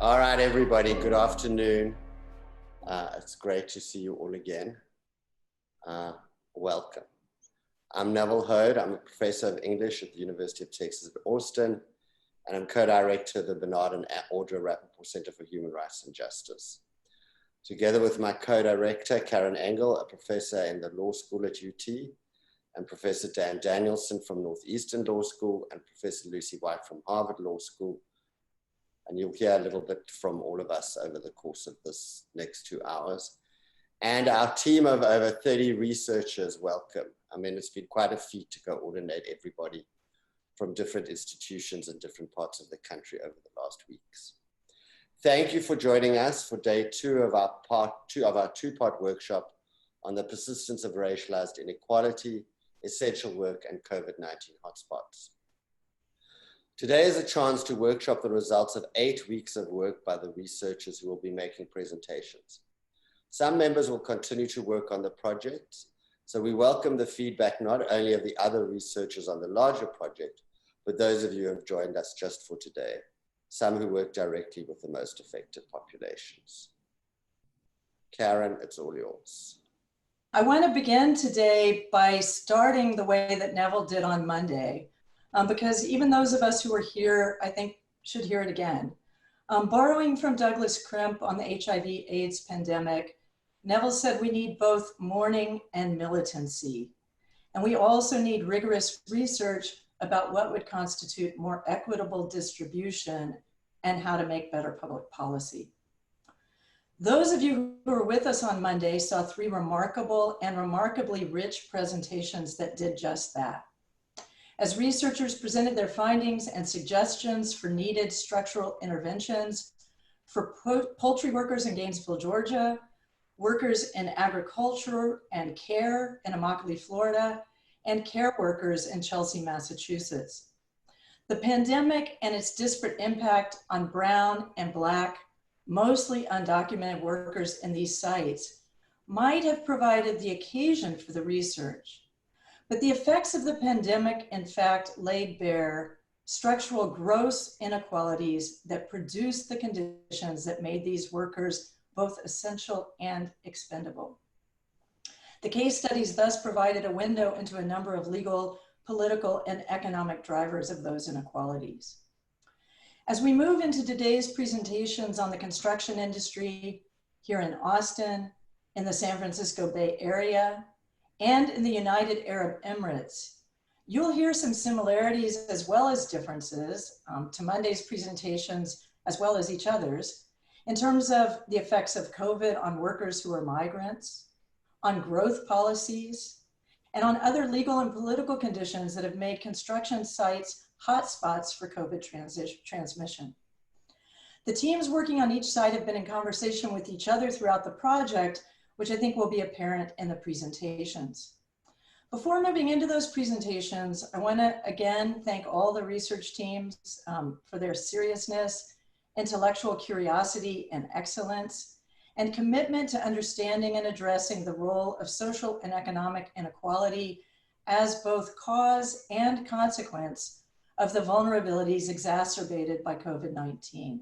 All right, everybody, good afternoon. It's great to see you all again. Welcome. I'm Neville Hode. I'm a professor of English at the University of Texas at Austin, and I'm co-director of the Bernard and Audra Rappaport Center for Human Rights and Justice. Together with my co-director, Karen Engel, a professor in the law school at UT, and Professor Dan Danielson from Northeastern Law School, and Professor Lucy White from Harvard Law School. And you'll hear a little bit from all of us over the course of this next 2 hours. And our team of over 30 researchers, welcome. I mean, it's been quite a feat to coordinate everybody from different institutions in different parts of the country over the last weeks. Thank you for joining us for day two of our two-part workshop on the persistence of racialized inequality, essential work, and COVID-19 hotspots. Today is a chance to workshop the results of 8 weeks of work by the researchers who will be making presentations. Some members will continue to work on the project, so we welcome the feedback not only of the other researchers on the larger project, but those of you who have joined us just for today, some who work directly with the most affected populations. Karen, it's all yours. I want to begin today by starting the way that Neville did on Monday. Because even those of us who are here, I think, should hear it again. Borrowing from Douglas Crimp on the HIV/AIDS pandemic, Neville said we need both mourning and militancy. And we also need rigorous research about what would constitute more equitable distribution and how to make better public policy. Those of you who were with us on Monday saw 3 remarkable and remarkably rich presentations that did just that. As researchers presented their findings and suggestions for needed structural interventions for poultry workers in Gainesville, Georgia, workers in agriculture and care in Immokalee, Florida, and care workers in Chelsea, Massachusetts. The pandemic and its disparate impact on brown and Black, mostly undocumented workers in these sites might have provided the occasion for the research. But the effects of the pandemic, in fact, laid bare structural gross inequalities that produced the conditions that made these workers both essential and expendable. The case studies thus provided a window into a number of legal, political, and economic drivers of those inequalities. As we move into today's presentations on the construction industry here in Austin, in the San Francisco Bay Area, and in the United Arab Emirates, you'll hear some similarities as well as differences to Monday's presentations as well as each other's in terms of the effects of COVID on workers who are migrants, on growth policies, and on other legal and political conditions that have made construction sites hotspots for COVID transmission. The teams working on each side have been in conversation with each other throughout the project, which I think will be apparent in the presentations. Before moving into those presentations, I want to again thank all the research teams for their seriousness, intellectual curiosity, and excellence, and commitment to understanding and addressing the role of social and economic inequality as both cause and consequence of the vulnerabilities exacerbated by COVID-19.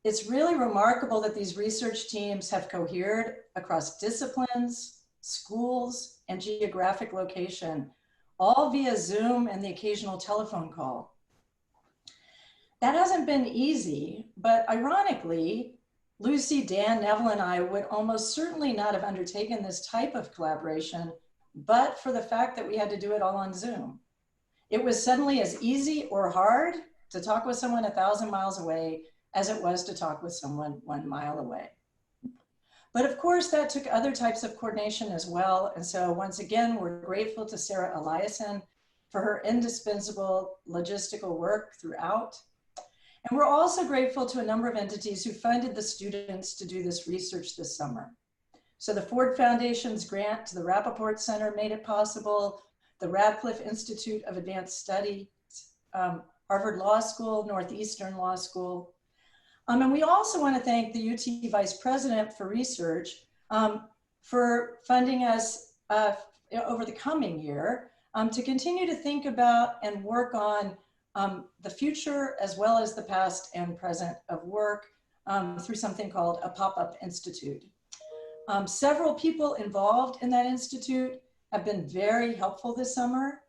It's really remarkable that these research teams have cohered across disciplines, schools, and geographic location, all via Zoom and the occasional telephone call. That hasn't been easy, but ironically, Lucy, Dan, Neville, and I would almost certainly not have undertaken this type of collaboration, but for the fact that we had to do it all on Zoom. It was suddenly as easy or hard to talk with someone 1,000 miles away as it was to talk with someone 1 mile away. But of course, that took other types of coordination as well. And so once again, we're grateful to Sarah Eliason for her indispensable logistical work throughout. And we're also grateful to a number of entities who funded the students to do this research this summer. So the Ford Foundation's grant to the Rappaport Center made it possible, the Radcliffe Institute of Advanced Study, Harvard Law School, Northeastern Law School. And we also want to thank the UT Vice President for Research for funding us over the coming year to continue to think about and work on the future as well as the past and present of work through something called a pop-up institute. Several people involved in that institute have been very helpful this summer,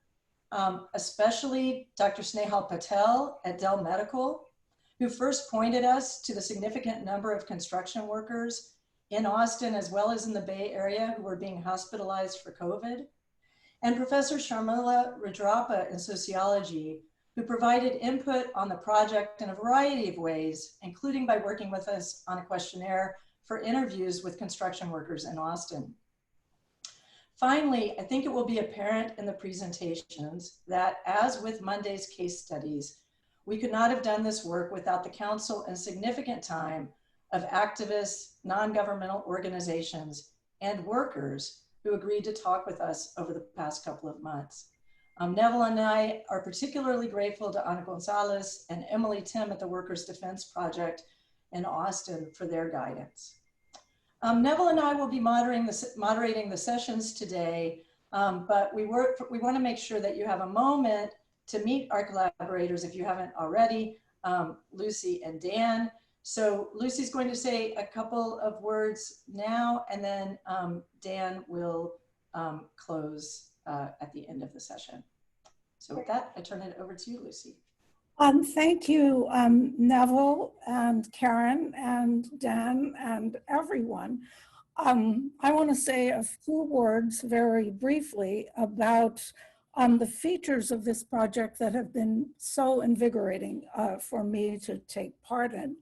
especially Dr. Snehal Patel at Dell Medical, who first pointed us to the significant number of construction workers in Austin as well as in the Bay Area who were being hospitalized for COVID, and Professor Sharmila Rudrappa in sociology, who provided input on the project in a variety of ways, including by working with us on a questionnaire for interviews with construction workers in Austin. Finally, I think it will be apparent in the presentations that, as with Monday's case studies, we could not have done this work without the counsel and significant time of activists, non-governmental organizations, and workers who agreed to talk with us over the past couple of months. Neville and I are particularly grateful to Ana Gonzalez and Emily Tim at the Workers' Defense Project in Austin for their guidance. Neville and I will be moderating the sessions today, but we want to make sure that you have a moment to meet our collaborators if you haven't already, Lucy and Dan. So Lucy's going to say a couple of words now, and then Dan will close at the end of the session. So with that, I turn it over to you, Lucy. Thank you, Neville and Karen and Dan and everyone. I want to say a few words very briefly about the features of this project that have been so invigorating for me to take part in.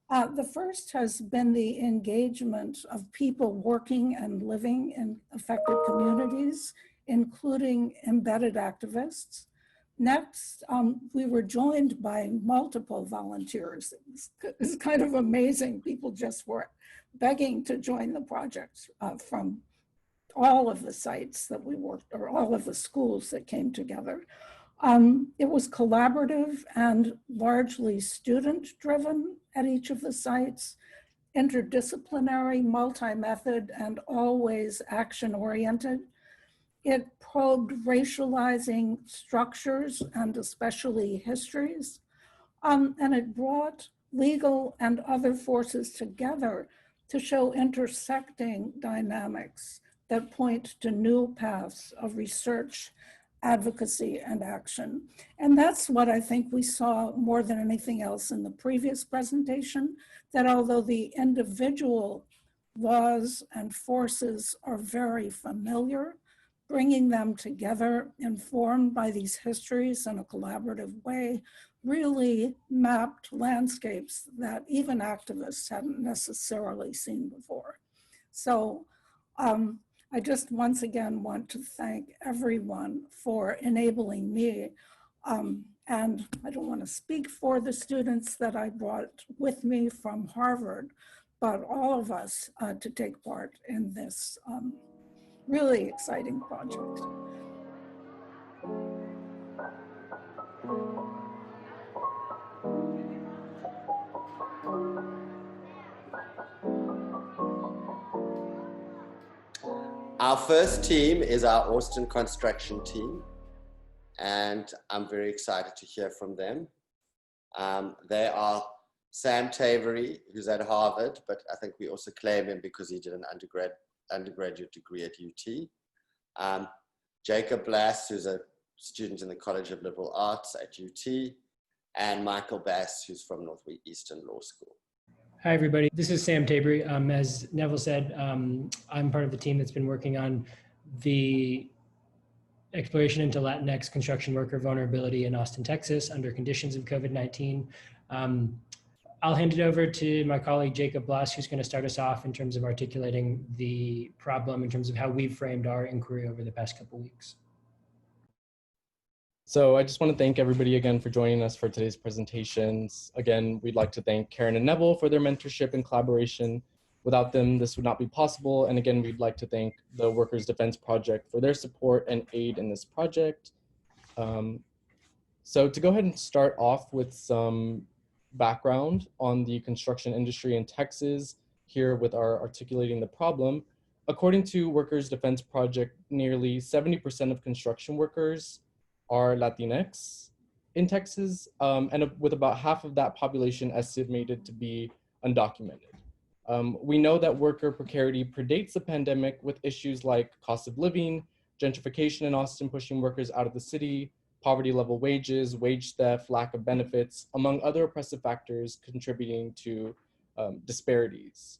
The first has been the engagement of people working and living in affected communities, including embedded activists. Next, we were joined by multiple volunteers. It's kind of amazing. People just were begging to join the project from all of the sites that we worked, or all of the schools that came together. It was collaborative and largely student-driven at each of the sites, interdisciplinary, multi-method, and always action-oriented. It probed racializing structures and especially histories, and it brought legal and other forces together to show intersecting dynamics that point to new paths of research, advocacy, and action. And that's what I think we saw more than anything else in the previous presentation, that although the individual laws and forces are very familiar, bringing them together, informed by these histories in a collaborative way, really mapped landscapes that even activists hadn't necessarily seen before. So I just once again want to thank everyone for enabling me. And I don't want to speak for the students that I brought with me from Harvard, but all of us to take part in this really exciting project. Our first team is our Austin construction team, and I'm very excited to hear from them. They are Sam Tavery, who's at Harvard, but I think we also claim him because he did an undergraduate degree at UT. Jacob Blass, who's a student in the College of Liberal Arts at UT. and Michael Bass, who's from Northeastern Law School. Hi, everybody. This is Sam Tabry. As Neville said, I'm part of the team that's been working on the exploration into Latinx construction worker vulnerability in Austin, Texas, under conditions of COVID-19. I'll hand it over to my colleague, Jacob Blas, who's going to start us off in terms of articulating the problem in terms of how we've framed our inquiry over the past couple of weeks. So I just want to thank everybody again for joining us for today's presentations. Again, we'd like to thank Karen and Neville for their mentorship and collaboration. Without them, this would not be possible. And again, we'd like to thank the Workers' Defense Project for their support and aid in this project. So to go ahead and start off with some background on the construction industry in Texas, here with our articulating the problem. According to Workers' Defense Project, nearly 70% of construction workers are Latinx in Texas, and with about half of that population estimated to be undocumented. We know that worker precarity predates the pandemic, with issues like cost of living, gentrification in Austin pushing workers out of the city, poverty level wages, wage theft, lack of benefits, among other oppressive factors contributing to disparities.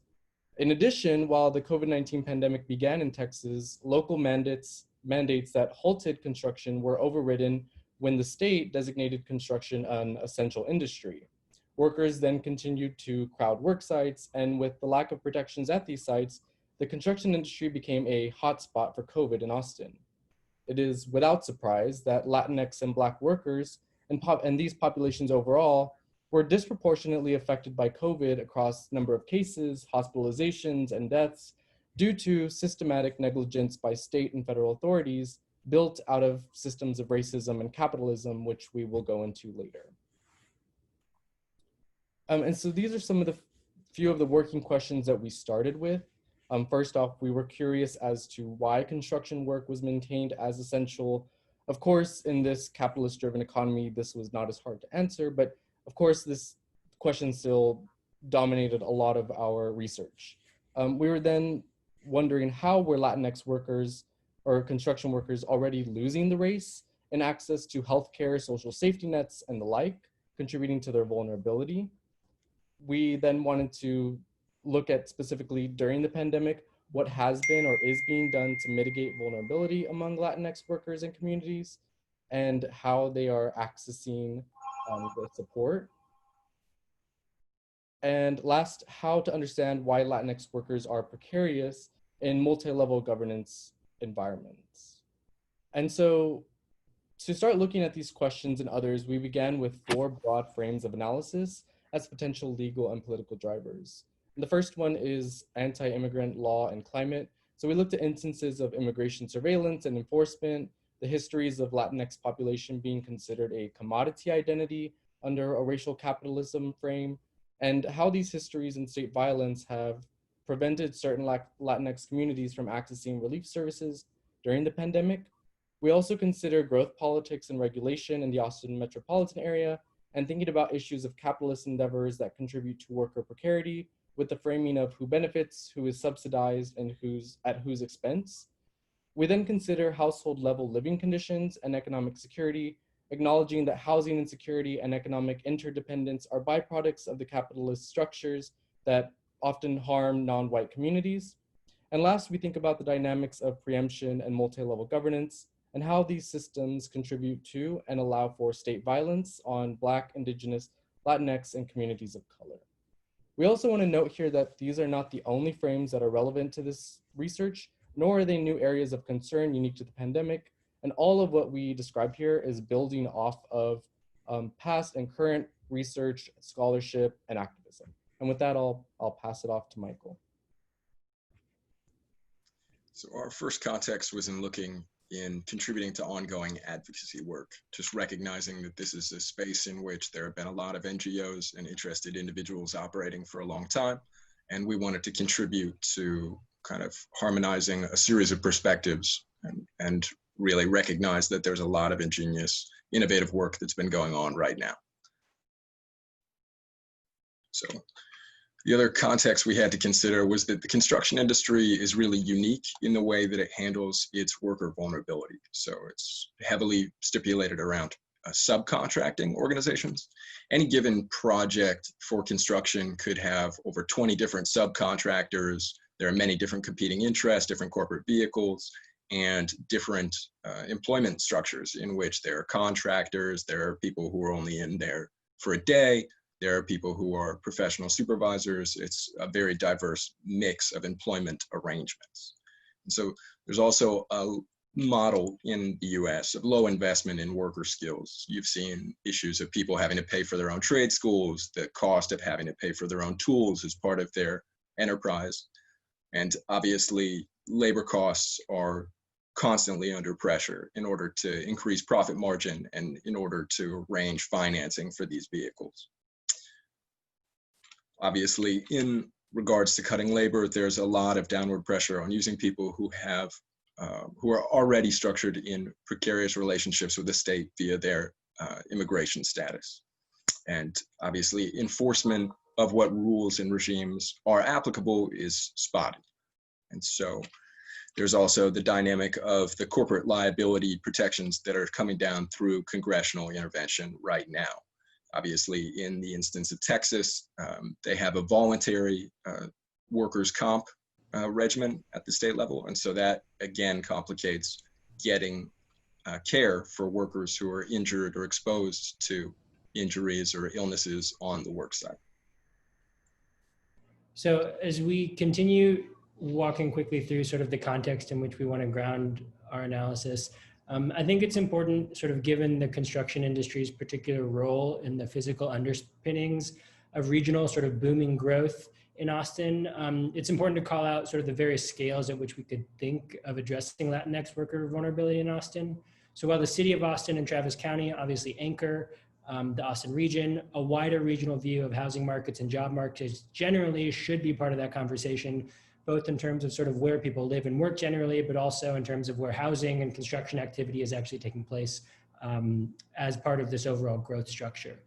In addition, while the COVID-19 pandemic began in Texas, local mandates that halted construction were overridden when the state designated construction an essential industry. Workers then continued to crowd work sites, and with the lack of protections at these sites, the construction industry became a hotspot for COVID in Austin. It is without surprise that Latinx and Black workers and these populations overall were disproportionately affected by COVID across number of cases, hospitalizations, and deaths due to systematic negligence by state and federal authorities built out of systems of racism and capitalism, which we will go into later. And so these are some of the few of the working questions that we started with. First off, we were curious as to why construction work was maintained as essential. Of course, in this capitalist-driven economy, this was not as hard to answer, but of course, this question still dominated a lot of our research. We were then wondering, how were Latinx workers or construction workers already losing the race in access to healthcare, social safety nets, and the like, contributing to their vulnerability? We then wanted to look at specifically during the pandemic, what has been or is being done to mitigate vulnerability among Latinx workers and communities, and how they are accessing the support. And last, how to understand why Latinx workers are precarious in multi-level governance environments. And so to start looking at these questions and others, we began with 4 broad frames of analysis as potential legal and political drivers. And the first one is Anti-Immigrant Law and Climate. So we looked at instances of immigration surveillance and enforcement, the histories of Latinx population being considered a commodity identity under a racial capitalism frame, and how these histories and state violence have prevented certain Latinx communities from accessing relief services during the pandemic. We also consider growth politics and regulation in the Austin metropolitan area, and thinking about issues of capitalist endeavors that contribute to worker precarity, with the framing of who benefits, who is subsidized, and at whose expense. We then consider household level living conditions and economic security, acknowledging that housing insecurity and economic interdependence are byproducts of the capitalist structures that often harm non-white communities. And last, we think about the dynamics of preemption and multi-level governance, and how these systems contribute to and allow for state violence on Black, Indigenous, Latinx, and communities of color. We also want to note here that these are not the only frames that are relevant to this research, nor are they new areas of concern unique to the pandemic. And all of what we describe here is building off of past and current research, scholarship, and activism. And with that, I'll pass it off to Michael. So our first context was in contributing to ongoing advocacy work, just recognizing that this is a space in which there have been a lot of NGOs and interested individuals operating for a long time. And we wanted to contribute to kind of harmonizing a series of perspectives and really recognize that there's a lot of ingenious, innovative work that's been going on right now. So the other context we had to consider was that the construction industry is really unique in the way that it handles its worker vulnerability. So it's heavily stipulated around subcontracting organizations. Any given project for construction could have over 20 different subcontractors. There are many different competing interests, different corporate vehicles, and different employment structures in which there are contractors, there are people who are only in there for a day, there are people who are professional supervisors. It's a very diverse mix of employment arrangements. And so there's also a model in the US of low investment in worker skills. You've seen issues of people having to pay for their own trade schools, the cost of having to pay for their own tools as part of their enterprise. And obviously, labor costs are constantly under pressure in order to increase profit margin and in order to arrange financing for these vehicles. Obviously, in regards to cutting labor, there's a lot of downward pressure on using people who are already structured in precarious relationships with the state via their immigration status. And obviously, enforcement of what rules and regimes are applicable is spotty. And so there's also the dynamic of the corporate liability protections that are coming down through congressional intervention right now. Obviously, in the instance of Texas, they have a voluntary workers' comp regimen at the state level. And so that, again, complicates getting care for workers who are injured or exposed to injuries or illnesses on the work site. So as we continue walking quickly through sort of the context in which we want to ground our analysis, I think it's important, sort of given the construction industry's particular role in the physical underpinnings of regional sort of booming growth in Austin, it's important to call out sort of the various scales at which we could think of addressing Latinx worker vulnerability in Austin. So while the city of Austin and Travis County obviously anchor the Austin region, a wider regional view of housing markets and job markets generally should be part of that conversation, both in terms of sort of where people live and work generally, but also in terms of where housing and construction activity is actually taking place as part of this overall growth structure.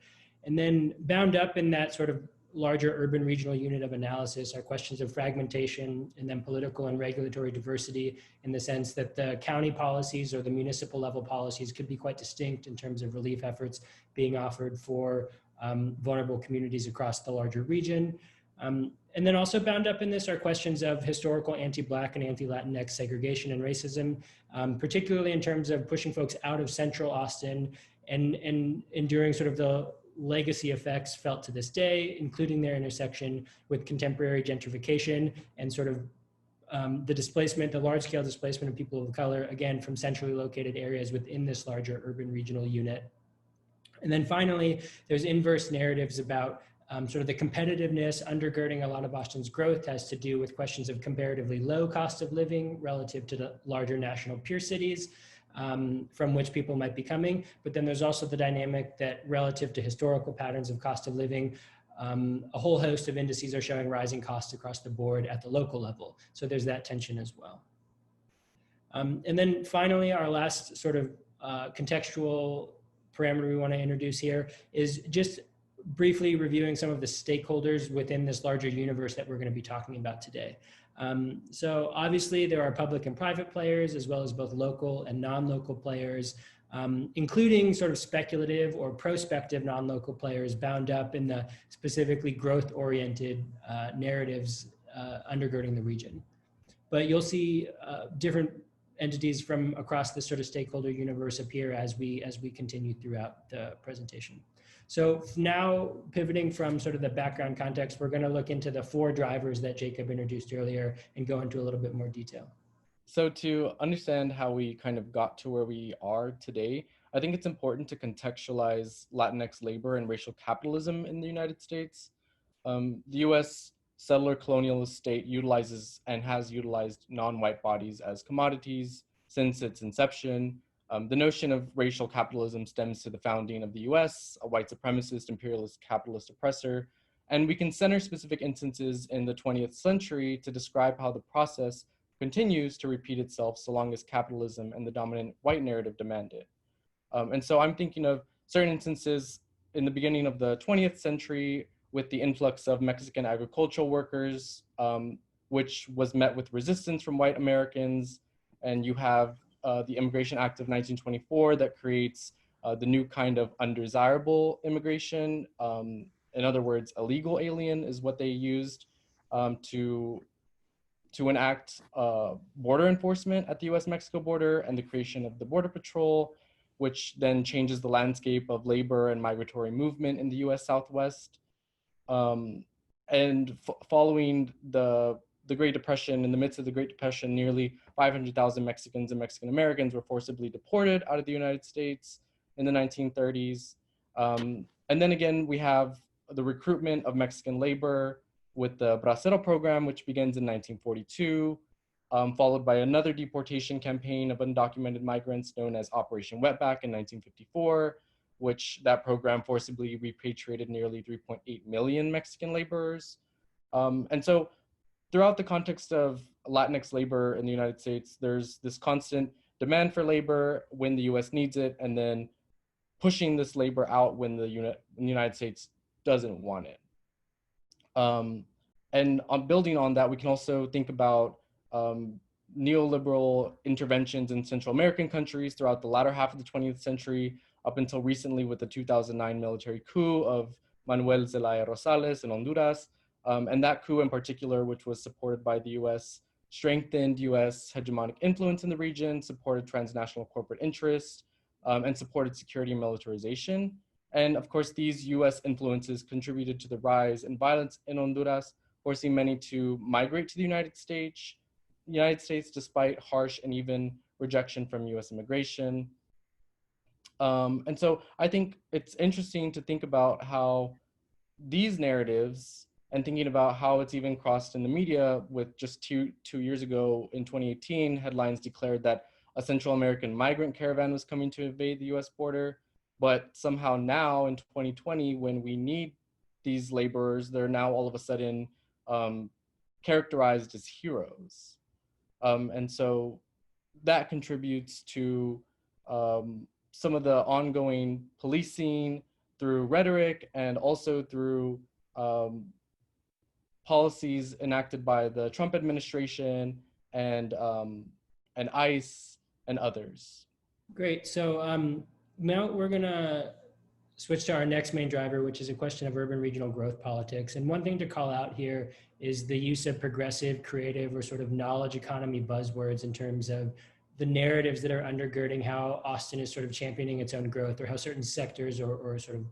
And then bound up in that sort of larger urban regional unit of analysis are questions of fragmentation and then political and regulatory diversity, in the sense that the county policies or the municipal level policies could be quite distinct in terms of relief efforts being offered for vulnerable communities across the larger region. And then also bound up in this are questions of historical anti-Black and anti-Latinx segregation and racism, particularly in terms of pushing folks out of central Austin and enduring sort of the legacy effects felt to this day, including their intersection with contemporary gentrification and sort of the large-scale displacement of people of color, again, from centrally located areas within this larger urban regional unit. And then finally, there's inverse narratives about sort of the competitiveness undergirding a lot of Austin's growth has to do with questions of comparatively low cost of living relative to the larger national peer cities from which people might be coming. But then there's also the dynamic that relative to historical patterns of cost of living, a whole host of indices are showing rising costs across the board at the local level. So there's that tension as well. And then finally, our last sort of contextual parameter we want to introduce here is just briefly reviewing some of the stakeholders within this larger universe that we're going to be talking about today. So obviously there are public and private players, as well as both local and non-local players, including sort of speculative or prospective non-local players bound up in the specifically growth-oriented narratives undergirding the region. But you'll see different entities from across this sort of stakeholder universe appear as we continue throughout the presentation. So now pivoting from sort of the background context, we're going to look into the 4 drivers that Jacob introduced earlier and go into a little bit more detail. So to understand how we kind of got to where we are today, I think it's important to contextualize Latinx labor and racial capitalism in the United States. The US settler colonialist state utilizes and has utilized non-white bodies as commodities since its inception. The notion of racial capitalism stems to the founding of the US, a white supremacist, imperialist, capitalist oppressor, and we can center specific instances in the 20th century to describe how the process continues to repeat itself so long as capitalism and the dominant white narrative demand it. And so I'm thinking of certain instances in the beginning of the 20th century with the influx of Mexican agricultural workers, which was met with resistance from white Americans, and you have the Immigration Act of 1924 that creates the new kind of undesirable immigration. In other words, illegal alien is what they used to enact border enforcement at the US-Mexico border and the creation of the Border Patrol, which then changes the landscape of labor and migratory movement in the US Southwest. And following the Great Depression, in the midst of the Great Depression, nearly 500,000 Mexicans and Mexican Americans were forcibly deported out of the United States in the 1930s. And then again, we have the recruitment of Mexican labor with the Bracero program, which begins in 1942, followed by another deportation campaign of undocumented migrants known as Operation Wetback in 1954, which that program forcibly repatriated nearly 3.8 million Mexican laborers. And so throughout the context of Latinx labor in the United States, there's this constant demand for labor when the US needs it, and then pushing this labor out when the United States doesn't want it. And on building on that, we can also think about neoliberal interventions in Central American countries throughout the latter half of the 20th century, up until recently with the 2009 military coup of Manuel Zelaya Rosales in Honduras. And that coup in particular, which was supported by the US, strengthened US hegemonic influence in the region, supported transnational corporate interests, and supported security and militarization. And of course, these US influences contributed to the rise in violence in Honduras, forcing many to migrate to the United States despite harsh and even rejection from US immigration. And so I think it's interesting to think about how these narratives, and thinking about how it's even crossed in the media with just two years ago in 2018, headlines declared that a Central American migrant caravan was coming to invade the US border. But somehow now in 2020, when we need these laborers, they're now all of a sudden characterized as heroes. And so that contributes to some of the ongoing policing through rhetoric and also through policies enacted by the Trump administration and ICE and others. Great. So now we're going to switch to our next main driver, which is a question of urban regional growth politics. And one thing to call out here is the use of progressive, creative, or sort of knowledge economy buzzwords in terms of the narratives that are undergirding how Austin is sort of championing its own growth, or how certain sectors or sort of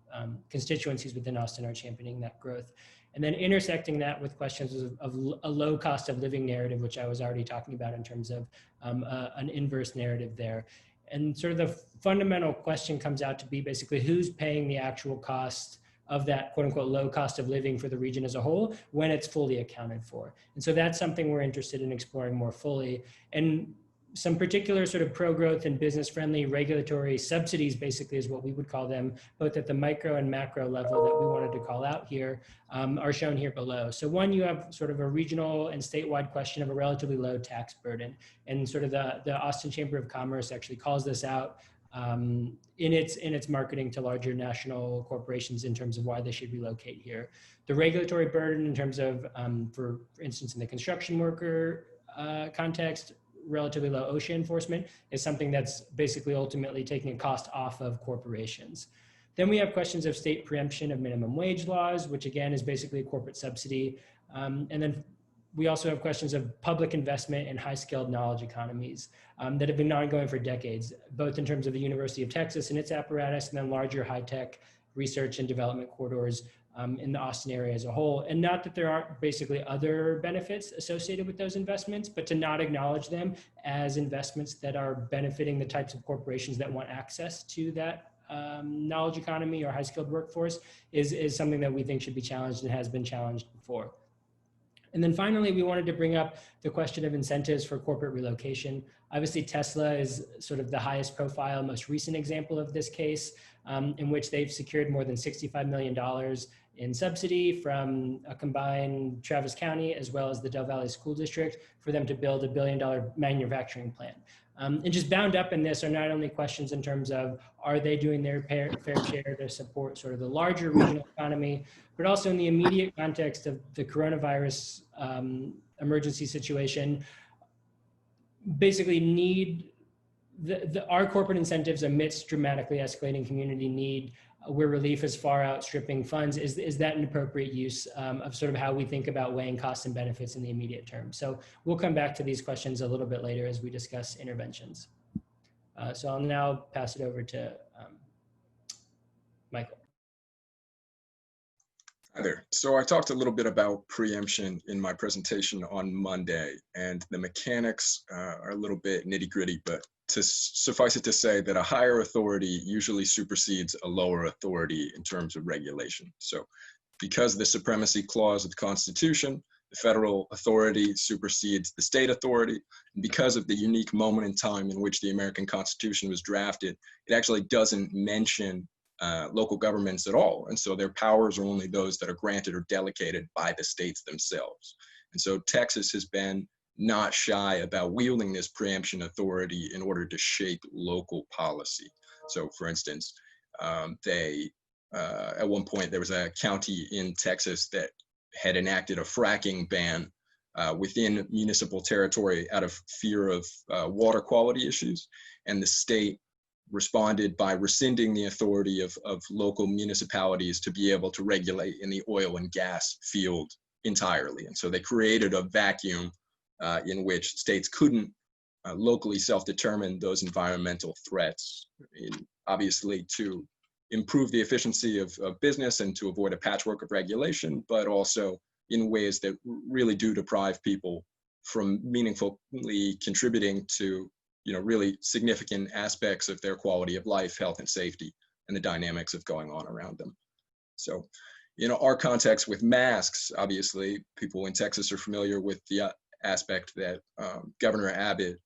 constituencies within Austin are championing that growth. And then intersecting that with questions of a low cost of living narrative, which I was already talking about in terms of an inverse narrative there. And sort of the fundamental question comes out to be basically who's paying the actual cost of that quote unquote low cost of living for the region as a whole when it's fully accounted for. And so that's something we're interested in exploring more fully. And some particular sort of pro-growth and business-friendly regulatory subsidies, basically is what we would call them, both at the micro and macro level that we wanted to call out here, are shown here below. So one, you have sort of a regional and statewide question of a relatively low tax burden. And sort of the Austin Chamber of Commerce actually calls this out in its marketing to larger national corporations in terms of why they should relocate here. The regulatory burden in terms of, for instance, in the construction worker context, relatively low OSHA enforcement is something that's basically ultimately taking a cost off of corporations. Then we have questions of state preemption of minimum wage laws, which again is basically a corporate subsidy. And then we also have questions of public investment in high-skilled knowledge economies that have been ongoing for decades, both in terms of the University of Texas and its apparatus, and then larger high-tech research and development corridors in the Austin area as a whole. And not that there aren't basically other benefits associated with those investments, but to not acknowledge them as investments that are benefiting the types of corporations that want access to that knowledge economy or high-skilled workforce is something that we think should be challenged and has been challenged before. And then finally, we wanted to bring up the question of incentives for corporate relocation. Obviously, Tesla is sort of the highest profile, most recent example of this case, in which they've secured more than $65 million in subsidy from a combined Travis County as well as the Del Valle School District for them to build $1 billion manufacturing plant. And just bound up in this are not only questions in terms of are they doing their fair share to support sort of the larger regional economy, but also in the immediate context of the coronavirus emergency situation, basically need our corporate incentives amidst dramatically escalating community need, where relief is far outstripping funds, is that an appropriate use of sort of how we think about weighing costs and benefits in the immediate term? So we'll come back to these questions a little bit later as we discuss interventions. So I'll now pass it over to Michael. Hi there. So I talked a little bit about preemption in my presentation on Monday, and the mechanics are a little bit nitty-gritty, but to suffice it to say that a higher authority usually supersedes a lower authority in terms of regulation. So because the supremacy clause of the Constitution, the federal authority supersedes the state authority, and because of the unique moment in time in which the American Constitution was drafted, it actually doesn't mention local governments at all. And so their powers are only those that are granted or delegated by the states themselves. And so Texas has been not shy about wielding this preemption authority in order to shape local policy. So for instance, at one point there was a county in Texas that had enacted a fracking ban within municipal territory out of fear of water quality issues. And the state responded by rescinding the authority of local municipalities to be able to regulate in the oil and gas field entirely. And so they created a vacuum in which states couldn't locally self-determine those environmental threats, obviously to improve the efficiency of business and to avoid a patchwork of regulation, but also in ways that really do deprive people from meaningfully contributing to really significant aspects of their quality of life, health and safety, and the dynamics of going on around them. So, our context with masks, obviously, people in Texas are familiar with the aspect that Governor Abbott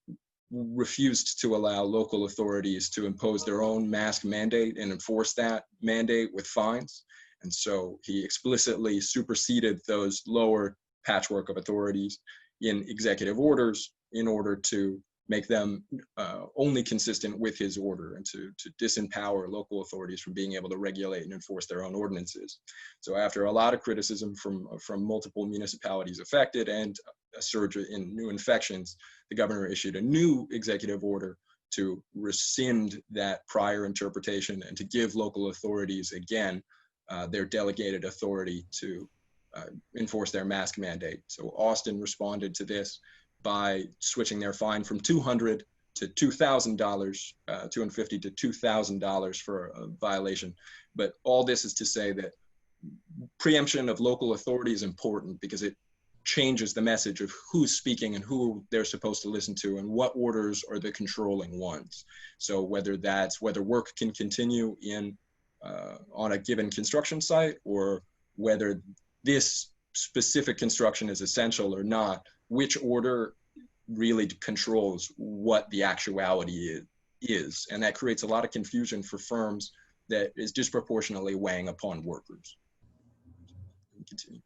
refused to allow local authorities to impose their own mask mandate and enforce that mandate with fines. And so he explicitly superseded those lower patchwork of authorities in executive orders in order to make them only consistent with his order and to disempower local authorities from being able to regulate and enforce their own ordinances. So after a lot of criticism from multiple municipalities affected and a surge in new infections, the governor issued a new executive order to rescind that prior interpretation and to give local authorities, again, their delegated authority to enforce their mask mandate. So Austin responded to this by switching their fine from $200 to $2,000, $250 to $2,000 for a violation. But all this is to say that preemption of local authority is important because it changes the message of who's speaking and who they're supposed to listen to and what orders are the controlling ones. So whether work can continue on a given construction site or whether this specific construction is essential or not, which order really controls what the actuality is. And that creates a lot of confusion for firms that is disproportionately weighing upon workers. Continue.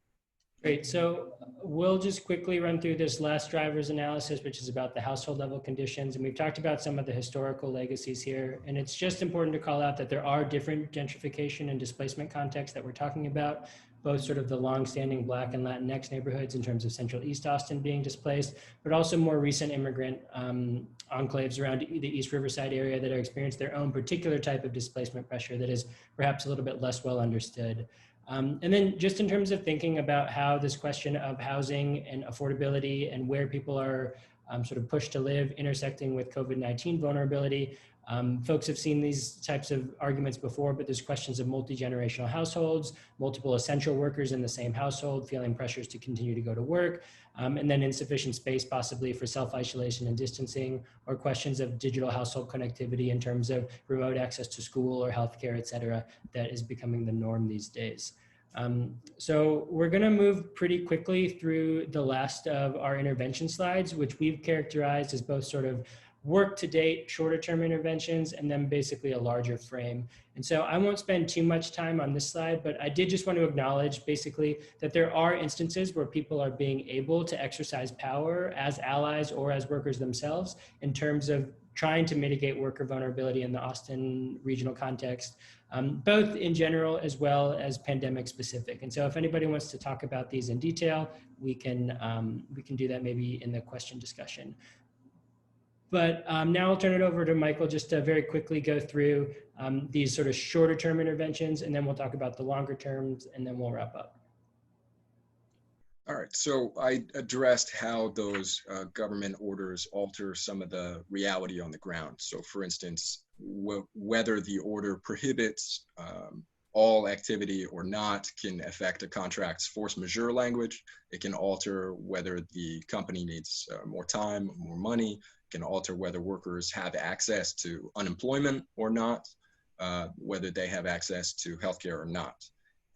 Great, so we'll just quickly run through this last driver's analysis, which is about the household level conditions. And we've talked about some of the historical legacies here. And it's just important to call out that there are different gentrification and displacement contexts that we're talking about, both sort of the longstanding Black and Latinx neighborhoods in terms of Central East Austin being displaced, but also more recent immigrant enclaves around the East Riverside area that have experienced their own particular type of displacement pressure that is perhaps a little bit less well understood. And then just in terms of thinking about how this question of housing and affordability and where people are sort of pushed to live intersecting with COVID-19 vulnerability, folks have seen these types of arguments before, but there's questions of multi-generational households, multiple essential workers in the same household feeling pressures to continue to go to work, and then insufficient space possibly for self-isolation and distancing, or questions of digital household connectivity in terms of remote access to school or healthcare, et cetera, that is becoming the norm these days. So we're going to move pretty quickly through the last of our intervention slides, which we've characterized as both sort of work to date, shorter term interventions, and then basically a larger frame. And so I won't spend too much time on this slide, but I did just want to acknowledge basically that there are instances where people are being able to exercise power as allies or as workers themselves in terms of trying to mitigate worker vulnerability in the Austin regional context, both in general as well as pandemic specific. And so if anybody wants to talk about these in detail, we can do that maybe in the question discussion. But now I'll turn it over to Michael just to very quickly go through these sort of shorter term interventions, and then we'll talk about the longer terms, and then we'll wrap up. All right, so I addressed how those government orders alter some of the reality on the ground. So for instance, whether the order prohibits all activity or not can affect a contract's force majeure language. It can alter whether the company needs more time, more money. It can alter whether workers have access to unemployment or not, whether they have access to healthcare or not.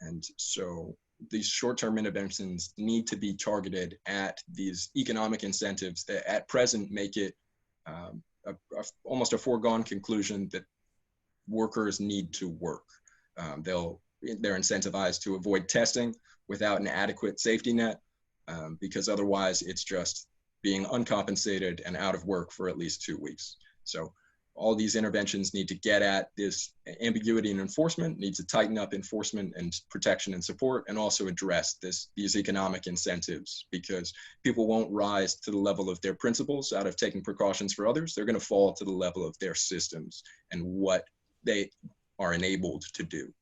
And so these short-term interventions need to be targeted at these economic incentives that at present make it almost a foregone conclusion that workers need to work. They're incentivized to avoid testing without an adequate safety net, because otherwise it's just being uncompensated and out of work for at least 2 weeks. So all these interventions need to get at this ambiguity in enforcement, need to tighten up enforcement and protection and support, and also address these economic incentives, because people won't rise to the level of their principles out of taking precautions for others. They're going to fall to the level of their systems and what they are enabled to do.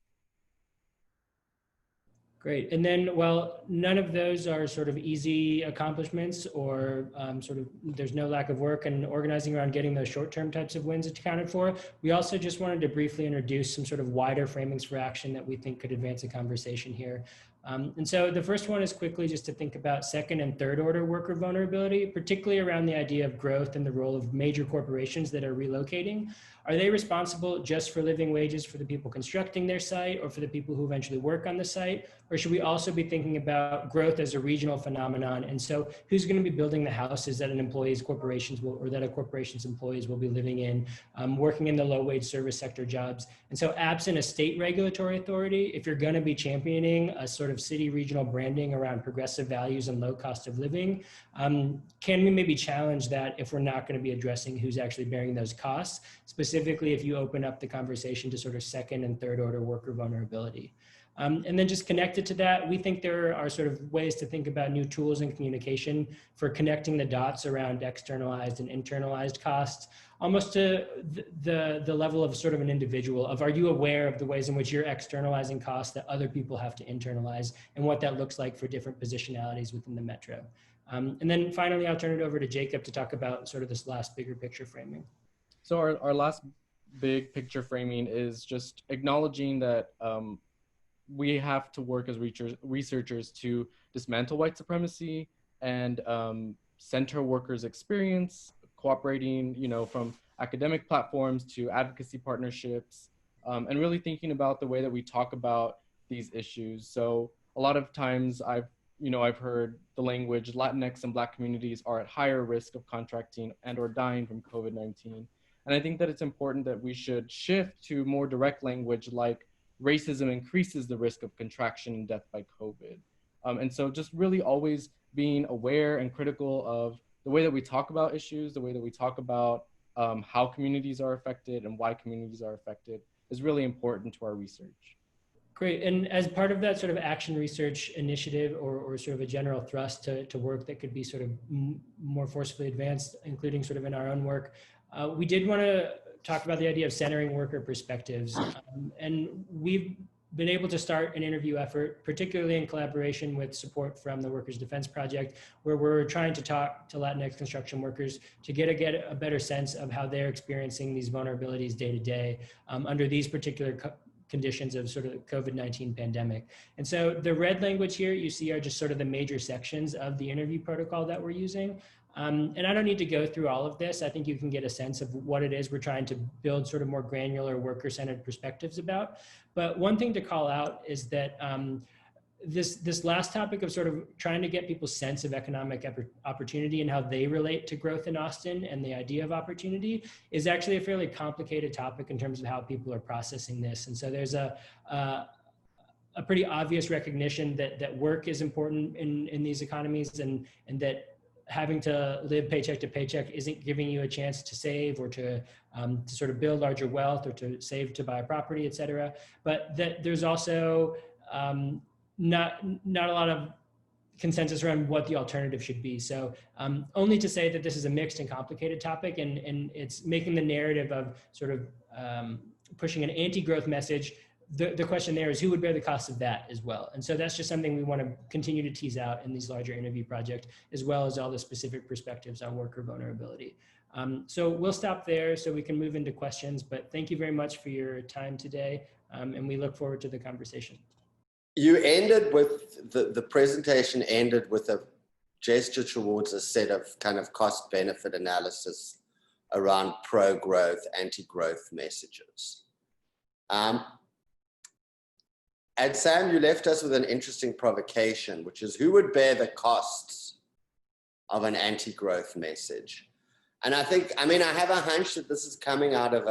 Great. And then, well, none of those are sort of easy accomplishments, or sort of there's no lack of work and organizing around getting those short-term types of wins accounted for. We also just wanted to briefly introduce some sort of wider framings for action that we think could advance a conversation here. And so the first one is quickly just to think about second and third order worker vulnerability, particularly around the idea of growth and the role of major corporations that are relocating. Are they responsible just for living wages for the people constructing their site or for the people who eventually work on the site? Or should we also be thinking about growth as a regional phenomenon? And so who's going to be building the houses that an employee's corporations will, or that a corporation's employees will be living in, working in the low wage service sector jobs? And so absent a state regulatory authority, if you're going to be championing a sort of city regional branding around progressive values and low cost of living, can we maybe challenge that if we're not going to be addressing who's actually bearing those costs, specifically if you open up the conversation to sort of second and third order worker vulnerability? And then just connected to that, we think there are sort of ways to think about new tools in communication for connecting the dots around externalized and internalized costs, almost to the level of sort of an individual of, are you aware of the ways in which you're externalizing costs that other people have to internalize, and what that looks like for different positionalities within the metro. And then finally, I'll turn it over to Jacob to talk about sort of this last bigger picture framing. So our last big picture framing is just acknowledging that we have to work as researchers to dismantle white supremacy and center workers' experience, cooperating, from academic platforms to advocacy partnerships, and really thinking about the way that we talk about these issues. So a lot of times I've heard the language Latinx and Black communities are at higher risk of contracting and or dying from COVID-19. And I think that it's important that we should shift to more direct language like racism increases the risk of contraction and death by COVID. And so just really always being aware and critical of the way that we talk about issues, the way that we talk about how communities are affected and why communities are affected is really important to our research. Great. And as part of that sort of action research initiative, or sort of a general thrust to work that could be sort of more forcefully advanced, including sort of in our own work, we did want to talk about the idea of centering worker perspectives. And we've been able to start an interview effort, particularly in collaboration with support from the Workers' Defense Project, where we're trying to talk to Latinx construction workers to get a better sense of how they're experiencing these vulnerabilities day to day under these particular conditions of sort of COVID-19 pandemic. And so the red language here you see are just sort of the major sections of the interview protocol that we're using. And I don't need to go through all of this. I think you can get a sense of what it is we're trying to build sort of more granular worker-centered perspectives about. But one thing to call out is that this last topic of sort of trying to get people's sense of economic opportunity and how they relate to growth in Austin and the idea of opportunity is actually a fairly complicated topic in terms of how people are processing this. And so there's a pretty obvious recognition that work is important in these economies, and that having to live paycheck to paycheck isn't giving you a chance to save or to sort of build larger wealth or to save to buy a property, et cetera. But that there's also not a lot of consensus around what the alternative should be. So only to say that this is a mixed and complicated topic, and it's making the narrative of sort of pushing an anti-growth message. The question there is who would bear the cost of that as well. And so that's just something we want to continue to tease out in these larger interview projects, as well as all the specific perspectives on worker vulnerability. So we'll stop there so we can move into questions, but thank you very much for your time today. And we look forward to the conversation. You ended with, the presentation ended with a gesture towards a set of kind of cost-benefit analysis around pro-growth, anti-growth messages. And Sam, you left us with an interesting provocation, which is who would bear the costs of an anti-growth message? And I think, I mean, I have a hunch that this is coming out of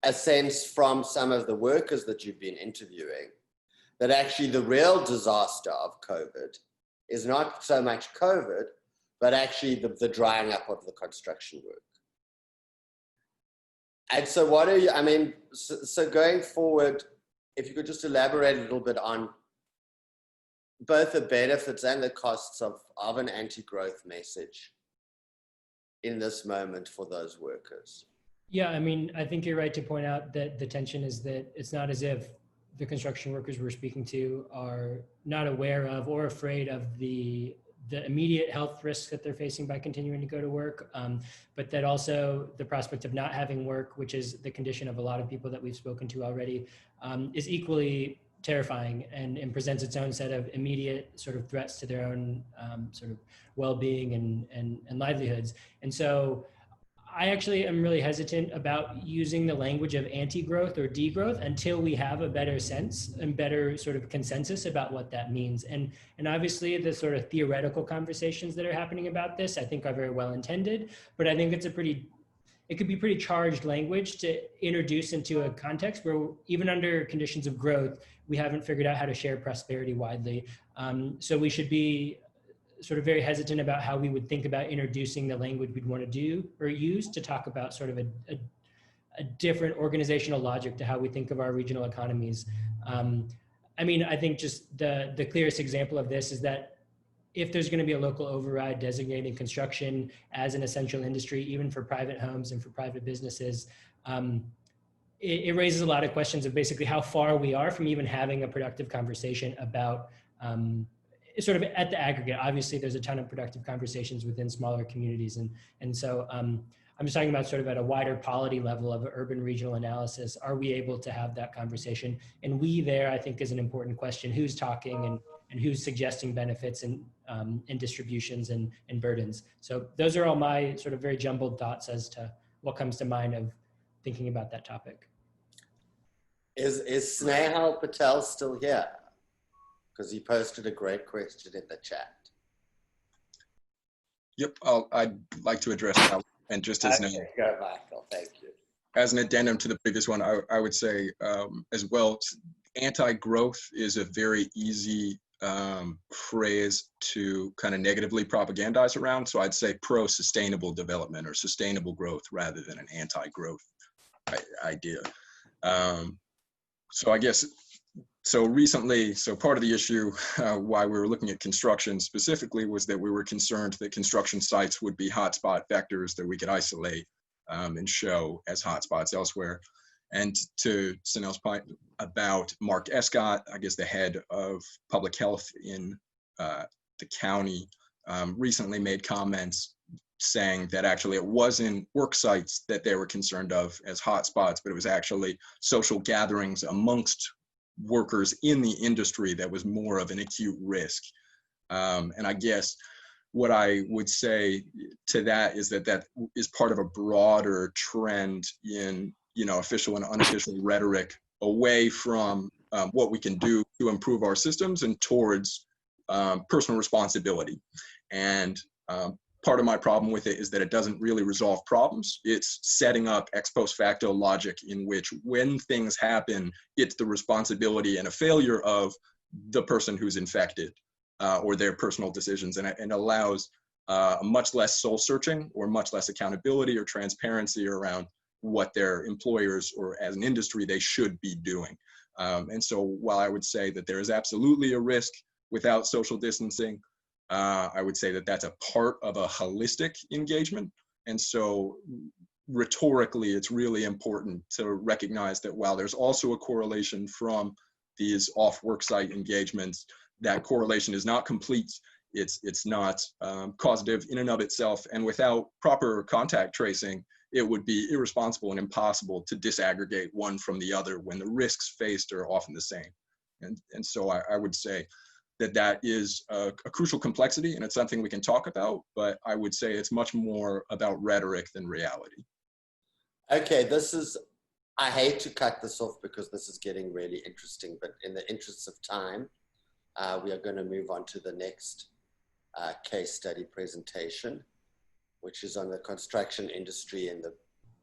a sense from some of the workers that you've been interviewing, that actually the real disaster of COVID is not so much COVID, but actually the drying up of the construction work. And so what are you, I mean, so going forward, if you could just elaborate a little bit on both the benefits and the costs of an anti-growth message in this moment for those workers. Yeah, I mean, I think you're right to point out that the tension is that it's not as if the construction workers we're speaking to are not aware of or afraid of the immediate health risks that they're facing by continuing to go to work, but that also the prospect of not having work, which is the condition of a lot of people that we've spoken to already, is equally terrifying and presents its own set of immediate sort of threats to their own sort of well-being and livelihoods. And so I actually am really hesitant about using the language of anti-growth or degrowth until we have a better sense and better sort of consensus about what that means. And obviously the sort of theoretical conversations that are happening about this, I think are very well intended, but I think it could be pretty charged language to introduce into a context where even under conditions of growth, we haven't figured out how to share prosperity widely. So we should be sort of very hesitant about how we would think about introducing the language we'd want to do or use to talk about sort of a different organizational logic to how we think of our regional economies. I mean, I think just the clearest example of this is that if there's going to be a local override designating construction as an essential industry, even for private homes and for private businesses, it raises a lot of questions of basically how far we are from even having a productive conversation about sort of at the aggregate. Obviously, there's a ton of productive conversations within smaller communities. And so I'm just talking about sort of at a wider polity level of urban regional analysis. Are we able to have that conversation? And we there, I think, is an important question. Who's talking and who's suggesting benefits and distributions and burdens? So those are all my sort of very jumbled thoughts as to what comes to mind of thinking about that topic. Is Snehal Patel still here? Because he posted a great question in the chat. Yep, I'd like to address that. And just as go, Michael, thank you. As an addendum to the previous one, I would say as well, anti-growth is a very easy phrase to kind of negatively propagandize around. So I'd say pro-sustainable development or sustainable growth rather than an anti-growth idea. So I guess, so recently, so part of the issue why we were looking at construction specifically was that we were concerned that construction sites would be hotspot vectors that we could isolate and show as hotspots elsewhere. And to Snell's point about Mark Escott, I guess the head of public health in the county, recently made comments saying that actually it wasn't work sites that they were concerned of as hotspots, but it was actually social gatherings amongst workers in the industry that was more of an acute risk. And I guess what I would say to that is that that is part of a broader trend in, you know, official and unofficial rhetoric away from what we can do to improve our systems and towards personal responsibility. And part of my problem with it is that it doesn't really resolve problems. It's setting up ex post facto logic in which when things happen, it's the responsibility and a failure of the person who's infected or their personal decisions, and allows much less soul searching or much less accountability or transparency around what their employers or as an industry they should be doing. And so while I would say that there is absolutely a risk without social distancing, I would say that that's a part of a holistic engagement. And so rhetorically, it's really important to recognize that while there's also a correlation from these off worksite engagements, that correlation is not complete. It's not causative in and of itself. And without proper contact tracing, it would be irresponsible and impossible to disaggregate one from the other when the risks faced are often the same. And so I would say that that is a crucial complexity, and it's something we can talk about, but I would say it's much more about rhetoric than reality. Okay, I hate to cut this off because this is getting really interesting, but in the interests of time, we are going to move on to the next case study presentation, which is on the construction industry in the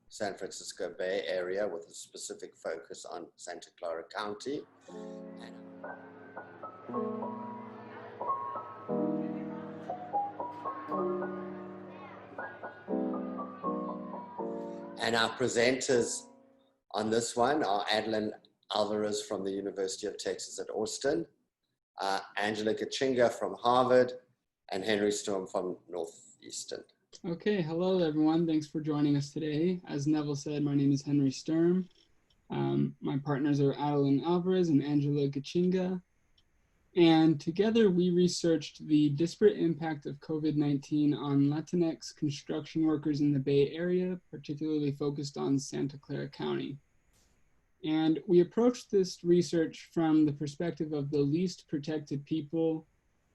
San Francisco Bay Area with a specific focus on Santa Clara County. And our presenters on this one are Adeline Alvarez from the University of Texas at Austin, Angela Gachinga from Harvard, and Henry Storm from Northeastern. Okay, hello everyone. Thanks for joining us today. As Neville said, my name is Henry Sturm. My partners are Adeline Alvarez and Angela Gachinga. And together we researched the disparate impact of COVID-19 on Latinx construction workers in the Bay Area, particularly focused on Santa Clara County. And we approached this research from the perspective of the least protected people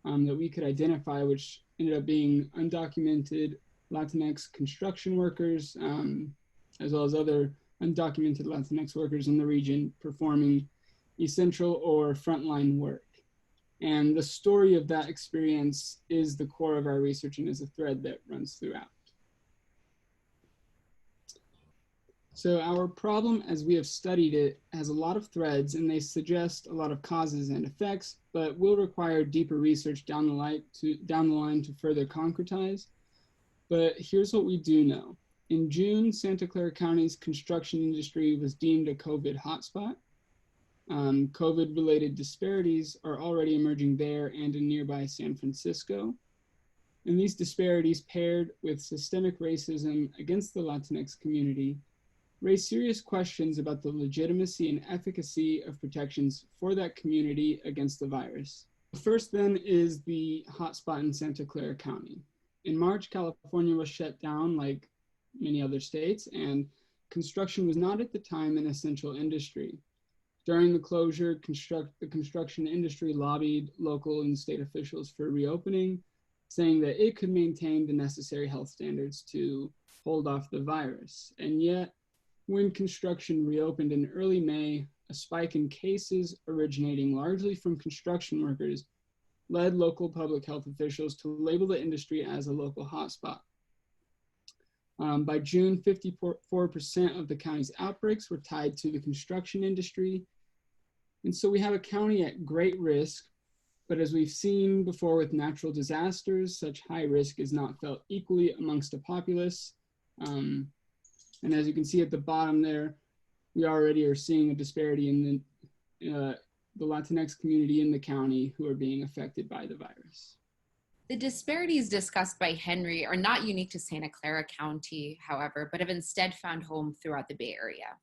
that we could identify, which ended up being undocumented Latinx construction workers, as well as other undocumented Latinx workers in the region performing essential or frontline work. And the story of that experience is the core of our research and is a thread that runs throughout. So our problem, as we have studied it, has a lot of threads and they suggest a lot of causes and effects, but will require deeper research down the line to further concretize. But here's what we do know. In June, Santa Clara County's construction industry was deemed a COVID hotspot. COVID-related disparities are already emerging there and in nearby San Francisco. And these disparities, paired with systemic racism against the Latinx community, raise serious questions about the legitimacy and efficacy of protections for that community against the virus. The first then is the hotspot in Santa Clara County. In March, California was shut down like many other states, and construction was not at the time an essential industry. During the closure, the construction industry lobbied local and state officials for reopening, saying that it could maintain the necessary health standards to hold off the virus. And yet, when construction reopened in early May, a spike in cases originating largely from construction workers led local public health officials to label the industry as a local hotspot. By June, 54% of the county's outbreaks were tied to the construction industry. And so we have a county at great risk, but as we've seen before with natural disasters, such high risk is not felt equally amongst a populace. And as you can see at the bottom there, we already are seeing a disparity in the Latinx community in the county who are being affected by the virus. The disparities discussed by Henry are not unique to Santa Clara County, however, but have instead found home throughout the Bay Area.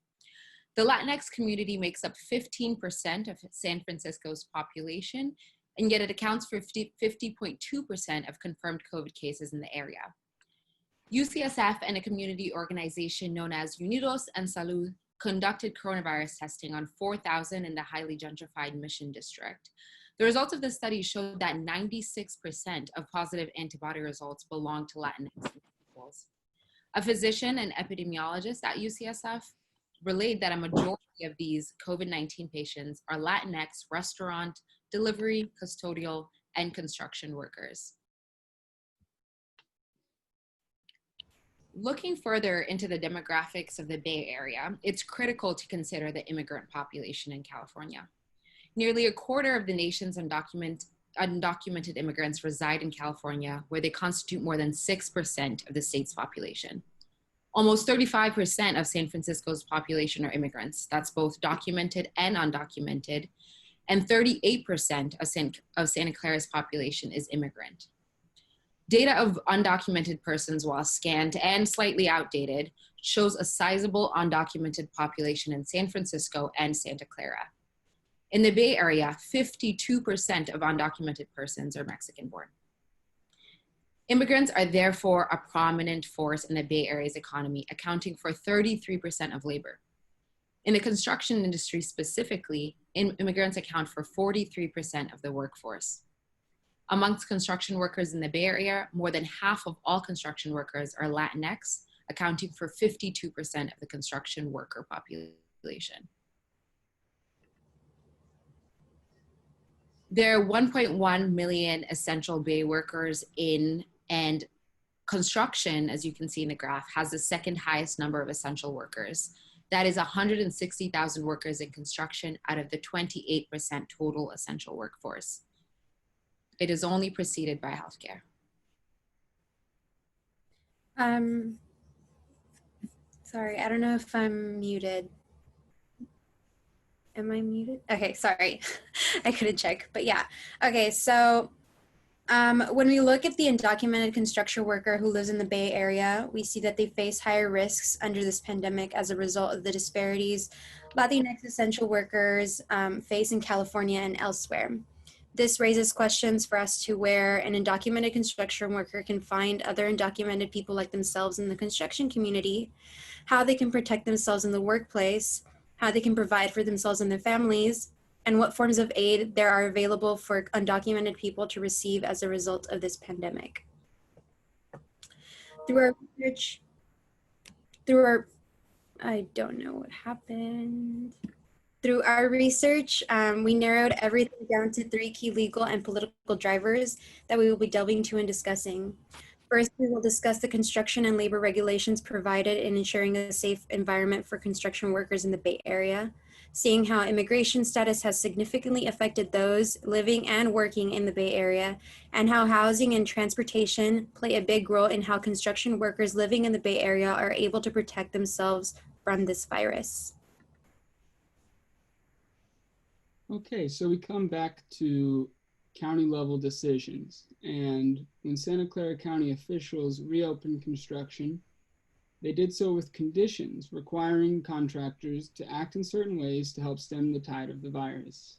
The Latinx community makes up 15% of San Francisco's population, and yet it accounts for 50.2% of confirmed COVID cases in the area. UCSF and a community organization known as Unidos en Salud conducted coronavirus testing on 4,000 in the highly gentrified Mission District. The results of the study showed that 96% of positive antibody results belong to Latinx individuals. A physician and epidemiologist at UCSF relayed that a majority of these COVID-19 patients are Latinx restaurant, delivery, custodial, and construction workers. Looking further into the demographics of the Bay Area, it's critical to consider the immigrant population in California. Nearly a quarter of the nation's undocumented immigrants reside in California, where they constitute more than 6% of the state's population. Almost 35% of San Francisco's population are immigrants. That's both documented and undocumented. And 38% of Santa Clara's population is immigrant. Data of undocumented persons, while scant and slightly outdated, shows a sizable undocumented population in San Francisco and Santa Clara. In the Bay Area, 52% of undocumented persons are Mexican-born. Immigrants are therefore a prominent force in the Bay Area's economy, accounting for 33% of labor. In the construction industry specifically, immigrants account for 43% of the workforce. Amongst construction workers in the Bay Area, more than half of all construction workers are Latinx, accounting for 52% of the construction worker population. There are 1.1 million essential Bay workers and construction, as you can see in the graph, has the second highest number of essential workers. That is 160,000 workers in construction out of the 28% total essential workforce. It is only preceded by healthcare. Sorry, I don't know if I'm muted. Am I muted? Okay, sorry. I couldn't check, but yeah. Okay, so when we look at the undocumented construction worker who lives in the Bay Area, we see that they face higher risks under this pandemic as a result of the disparities Latinx essential workers face in California and elsewhere. This raises questions for us to where an undocumented construction worker can find other undocumented people like themselves in the construction community, how they can protect themselves in the workplace, how they can provide for themselves and their families, and what forms of aid there are available for undocumented people to receive as a result of this pandemic. I don't know what happened. Through our research, we narrowed everything down to 3 key legal and political drivers that we will be delving into and discussing. First, we will discuss the construction and labor regulations provided in ensuring a safe environment for construction workers in the Bay Area, seeing how immigration status has significantly affected those living and working in the Bay Area, and how housing and transportation play a big role in how construction workers living in the Bay Area are able to protect themselves from this virus. Okay, so we come back to county level decisions. And when Santa Clara County officials reopened construction, they did so with conditions requiring contractors to act in certain ways to help stem the tide of the virus.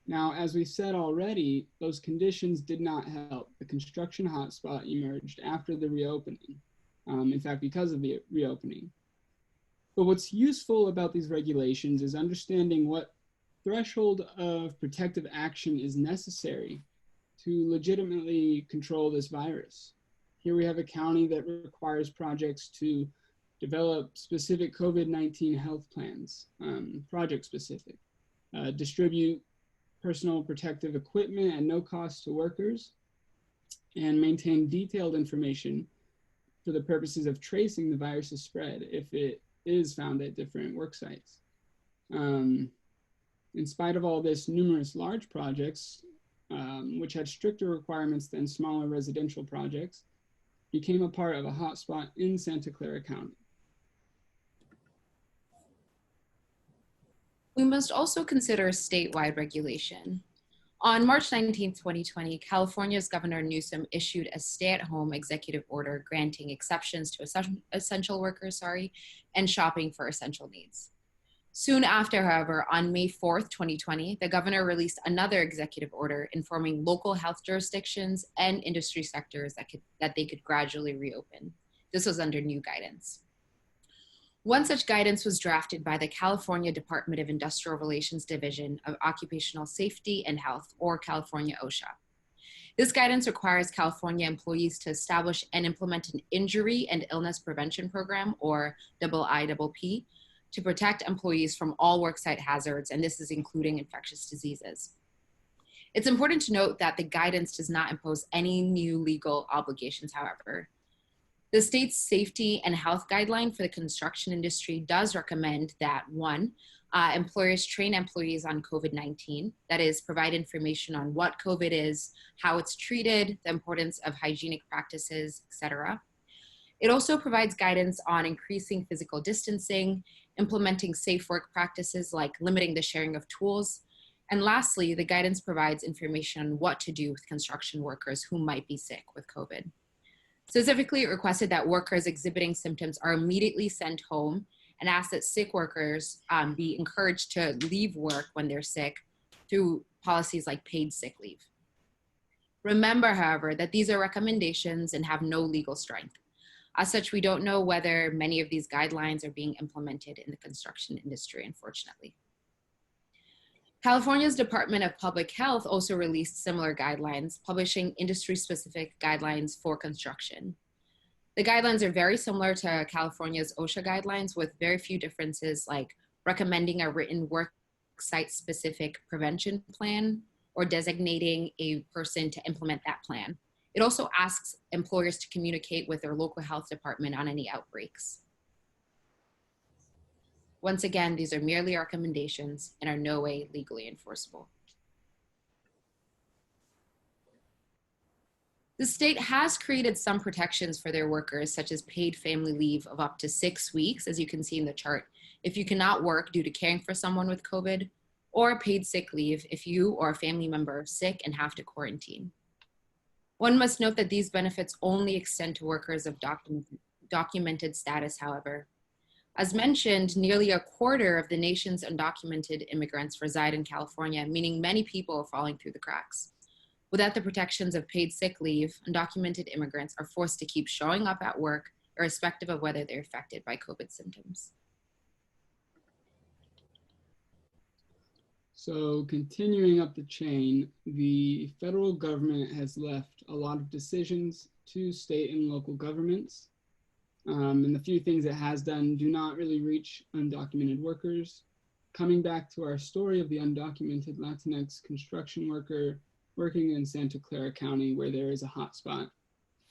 Now, as we said already, those conditions did not help. The construction hotspot emerged after the reopening, in fact, because of the reopening. But what's useful about these regulations is understanding what threshold of protective action is necessary to legitimately control this virus. Here we have a county that requires projects to develop specific COVID-19 health plans, project specific, distribute personal protective equipment at no cost to workers, and maintain detailed information for the purposes of tracing the virus's spread if it is found at different work sites. In spite of all this, numerous large projects, which had stricter requirements than smaller residential projects, became a part of a hotspot in Santa Clara County. We must also consider statewide regulation. On March 19, 2020, California's Governor Newsom issued a stay-at-home executive order granting exceptions to essential workers, and shopping for essential needs. Soon after, however, on May 4th, 2020, the governor released another executive order informing local health jurisdictions and industry sectors that they could gradually reopen. This was under new guidance. One such guidance was drafted by the California Department of Industrial Relations Division of Occupational Safety and Health, or California OSHA. This guidance requires California employees to establish and implement an injury and illness prevention program, or IIP, to protect employees from all worksite hazards, and this is including infectious diseases. It's important to note that the guidance does not impose any new legal obligations, however. The state's safety and health guideline for the construction industry does recommend that, 1, employers train employees on COVID-19, that is, provide information on what COVID is, how it's treated, the importance of hygienic practices, etc. It also provides guidance on increasing physical distancing, implementing safe work practices like limiting the sharing of tools, and lastly, the guidance provides information on what to do with construction workers who might be sick with COVID. Specifically, it requested that workers exhibiting symptoms are immediately sent home and asked that sick workers be encouraged to leave work when they're sick through policies like paid sick leave. Remember, however, that these are recommendations and have no legal strength. As such, we don't know whether many of these guidelines are being implemented in the construction industry, unfortunately. California's Department of Public Health also released similar guidelines, publishing industry-specific guidelines for construction. The guidelines are very similar to California's OSHA guidelines with very few differences, like recommending a written work site-specific prevention plan or designating a person to implement that plan. It also asks employers to communicate with their local health department on any outbreaks. Once again, these are merely recommendations and are no way legally enforceable. The state has created some protections for their workers, such as paid family leave of up to 6 weeks, as you can see in the chart, if you cannot work due to caring for someone with COVID, or paid sick leave if you or a family member are sick and have to quarantine. One must note that these benefits only extend to workers of documented status, however. As mentioned, nearly a quarter of the nation's undocumented immigrants reside in California, meaning many people are falling through the cracks. Without the protections of paid sick leave, undocumented immigrants are forced to keep showing up at work, irrespective of whether they're affected by COVID symptoms. So continuing up the chain, the federal government has left a lot of decisions to state and local governments. And the few things it has done do not really reach undocumented workers. Coming back to our story of the undocumented Latinx construction worker working in Santa Clara County, where there is a hotspot.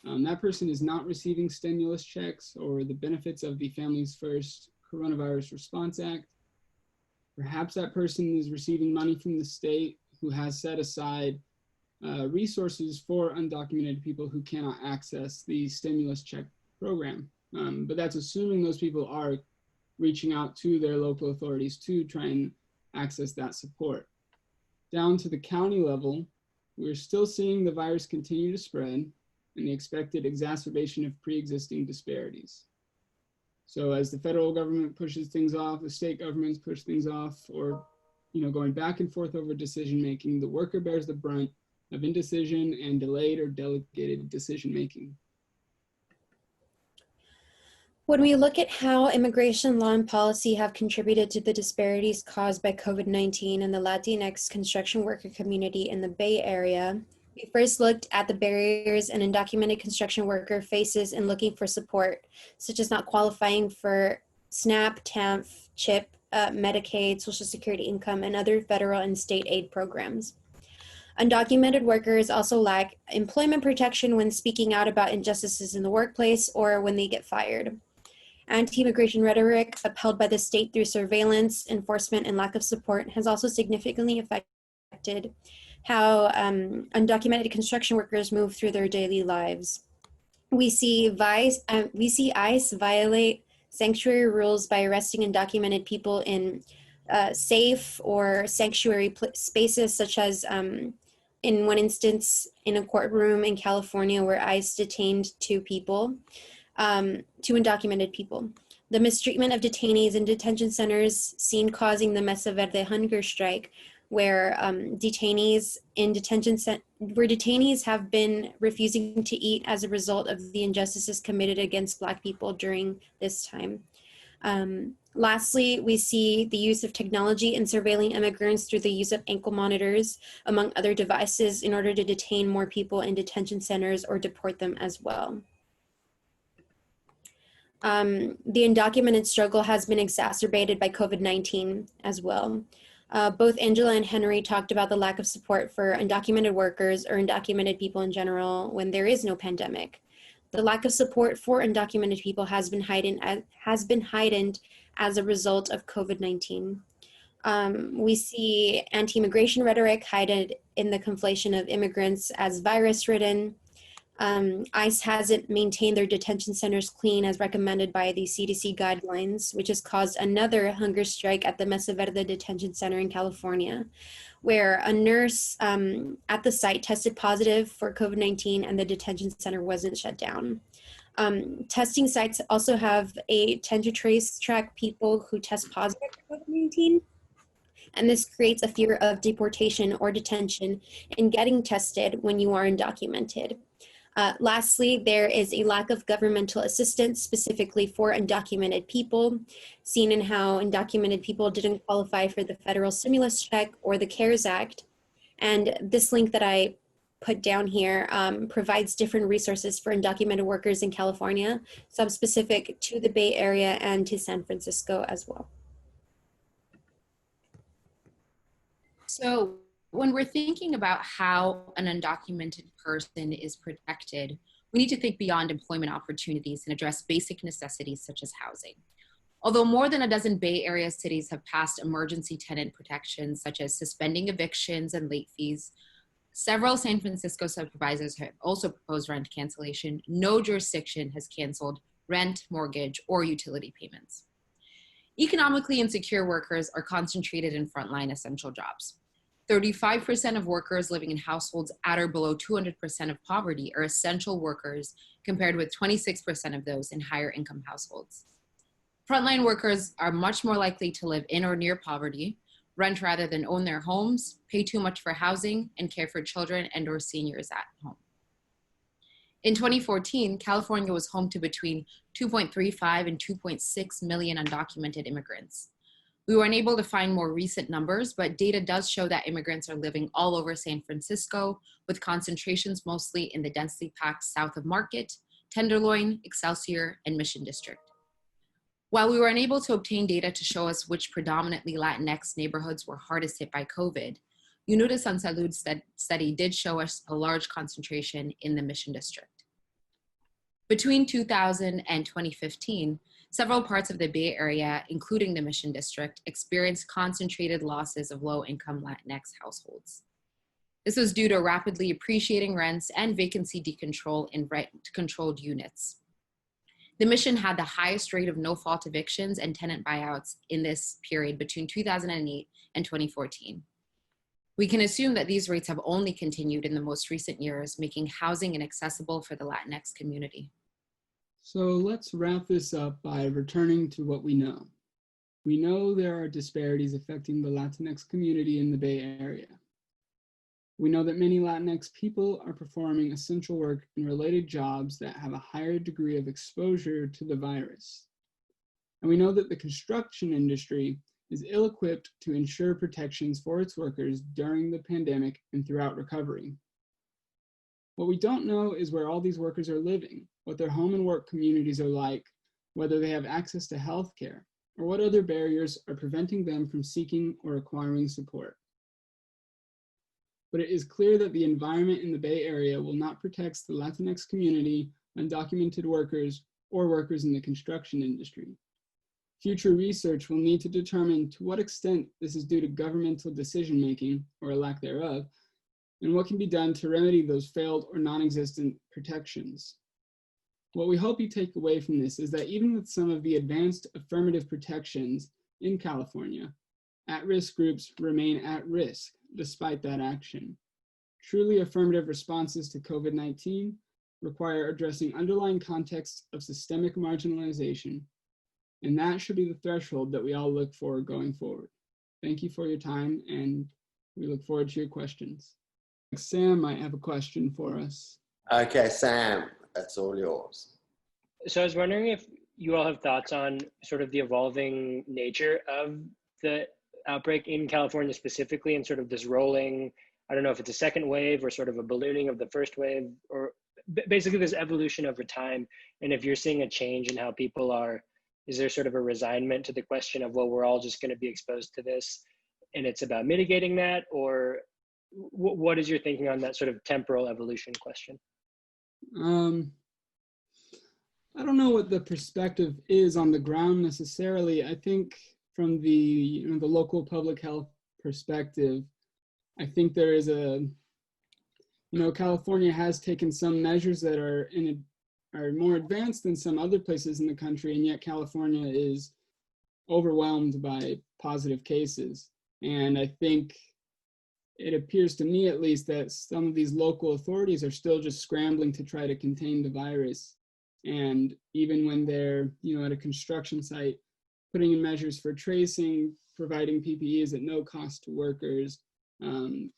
That person is not receiving stimulus checks or the benefits of the Families First Coronavirus Response Act. Perhaps that person is receiving money from the state who has set aside resources for undocumented people who cannot access the stimulus check program. But that's assuming those people are reaching out to their local authorities to try and access that support. Down to the county level, we're still seeing the virus continue to spread and the expected exacerbation of pre-existing disparities. So as the federal government pushes things off, the state governments push things off, or going back and forth over decision-making, the worker bears the brunt of indecision and delayed or delegated decision-making. When we look at how immigration law and policy have contributed to the disparities caused by COVID-19 and the Latinx construction worker community in the Bay Area, we first looked at the barriers an undocumented construction worker faces in looking for support, such as not qualifying for SNAP, TANF, CHIP, Medicaid, Social Security income, and other federal and state aid programs. Undocumented workers also lack employment protection when speaking out about injustices in the workplace or when they get fired. Anti-immigration rhetoric upheld by the state through surveillance, enforcement, and lack of support has also significantly affected how undocumented construction workers move through their daily lives. We see ICE violate sanctuary rules by arresting undocumented people in safe or sanctuary spaces, such as in one instance in a courtroom in California where ICE detained two undocumented people. The mistreatment of detainees in detention centers seen causing the Mesa Verde hunger strike, where detainees have been refusing to eat as a result of the injustices committed against Black people during this time. Lastly, we see the use of technology in surveilling immigrants through the use of ankle monitors, among other devices, in order to detain more people in detention centers or deport them as well. The undocumented struggle has been exacerbated by COVID-19 as well. Both Angela and Henry talked about the lack of support for undocumented workers or undocumented people in general when there is no pandemic. The lack of support for undocumented people has been heightened as a result of COVID-19. We see anti-immigration rhetoric hidden in the conflation of immigrants as virus-ridden. ICE hasn't maintained their detention centers clean as recommended by the CDC guidelines, which has caused another hunger strike at the Mesa Verde Detention Center in California, where a nurse at the site tested positive for COVID-19 and the detention center wasn't shut down. Testing sites also have a tend to track people who test positive for COVID-19. And this creates a fear of deportation or detention in getting tested when you are undocumented. Lastly, there is a lack of governmental assistance specifically for undocumented people, seen in how undocumented people didn't qualify for the federal stimulus check or the CARES Act. And this link that I put down here provides different resources for undocumented workers in California, some specific to the Bay Area and to San Francisco as well. So when we're thinking about how an undocumented person is protected, we need to think beyond employment opportunities and address basic necessities such as housing. Although more than a dozen Bay Area cities have passed emergency tenant protections, such as suspending evictions and late fees, several San Francisco supervisors have also proposed rent cancellation. No jurisdiction has canceled rent, mortgage, or utility payments. Economically insecure workers are concentrated in frontline essential jobs. 35% of workers living in households at or below 200% of poverty are essential workers, compared with 26% of those in higher income households. Frontline workers are much more likely to live in or near poverty, rent rather than own their homes, pay too much for housing, and care for children and or seniors at home. In 2014, California was home to between 2.35 and 2.6 million undocumented immigrants. We were unable to find more recent numbers, but data does show that immigrants are living all over San Francisco, with concentrations mostly in the densely packed south of Market, Tenderloin, Excelsior, and Mission District. While we were unable to obtain data to show us which predominantly Latinx neighborhoods were hardest hit by COVID, UNUDA's San Salud study did show us a large concentration in the Mission District. Between 2000 and 2015, several parts of the Bay Area, including the Mission District, experienced concentrated losses of low-income Latinx households. This was due to rapidly appreciating rents and vacancy decontrol in rent-controlled units. The Mission had the highest rate of no-fault evictions and tenant buyouts in this period between 2008 and 2014. We can assume that these rates have only continued in the most recent years, making housing inaccessible for the Latinx community. So let's wrap this up by returning to what we know. We know there are disparities affecting the Latinx community in the Bay Area. We know that many Latinx people are performing essential work in related jobs that have a higher degree of exposure to the virus. And we know that the construction industry is ill-equipped to ensure protections for its workers during the pandemic and throughout recovery. What we don't know is where all these workers are living, what their home and work communities are like, whether they have access to healthcare, or what other barriers are preventing them from seeking or acquiring support. But it is clear that the environment in the Bay Area will not protect the Latinx community, undocumented workers, or workers in the construction industry. Future research will need to determine to what extent this is due to governmental decision-making, or a lack thereof, and what can be done to remedy those failed or non-existent protections. What we hope you take away from this is that even with some of the advanced affirmative protections in California, at-risk groups remain at risk despite that action. Truly affirmative responses to COVID-19 require addressing underlying contexts of systemic marginalization, and that should be the threshold that we all look for going forward. Thank you for your time, and we look forward to your questions. Sam might have a question for us. Okay, Sam, that's all yours. So I was wondering if you all have thoughts on sort of the evolving nature of the outbreak in California specifically, and sort of this rolling, I don't know if it's a second wave or sort of a ballooning of the first wave, or basically this evolution over time. And if you're seeing a change in how people are, is there sort of a resignment to the question of, well, we're all just going to be exposed to this and it's about mitigating that? Or what is your thinking on that sort of temporal evolution question? I don't know what the perspective is on the ground necessarily. I think from the the local public health perspective, I think there is a California has taken some measures that are more advanced than some other places in the country, and yet California is overwhelmed by positive cases. And I think it appears to me, at least, that some of these local authorities are still just scrambling to try to contain the virus. And even when they're, at a construction site, putting in measures for tracing, providing PPEs at no cost to workers,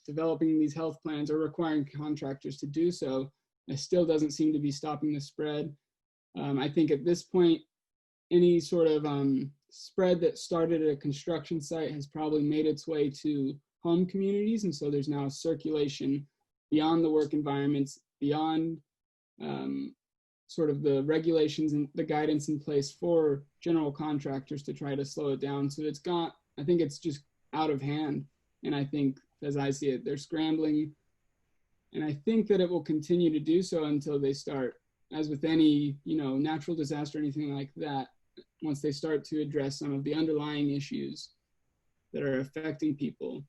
developing these health plans or requiring contractors to do so, it still doesn't seem to be stopping the spread. I think at this point, any sort of spread that started at a construction site has probably made its way to home communities. And so there's now circulation beyond the work environments, beyond sort of the regulations and the guidance in place for general contractors to try to slow it down. So I think it's just out of hand. And I think, as I see it, they're scrambling. And I think that it will continue to do so until they start, as with any, natural disaster or anything like that, once they start to address some of the underlying issues that are affecting people,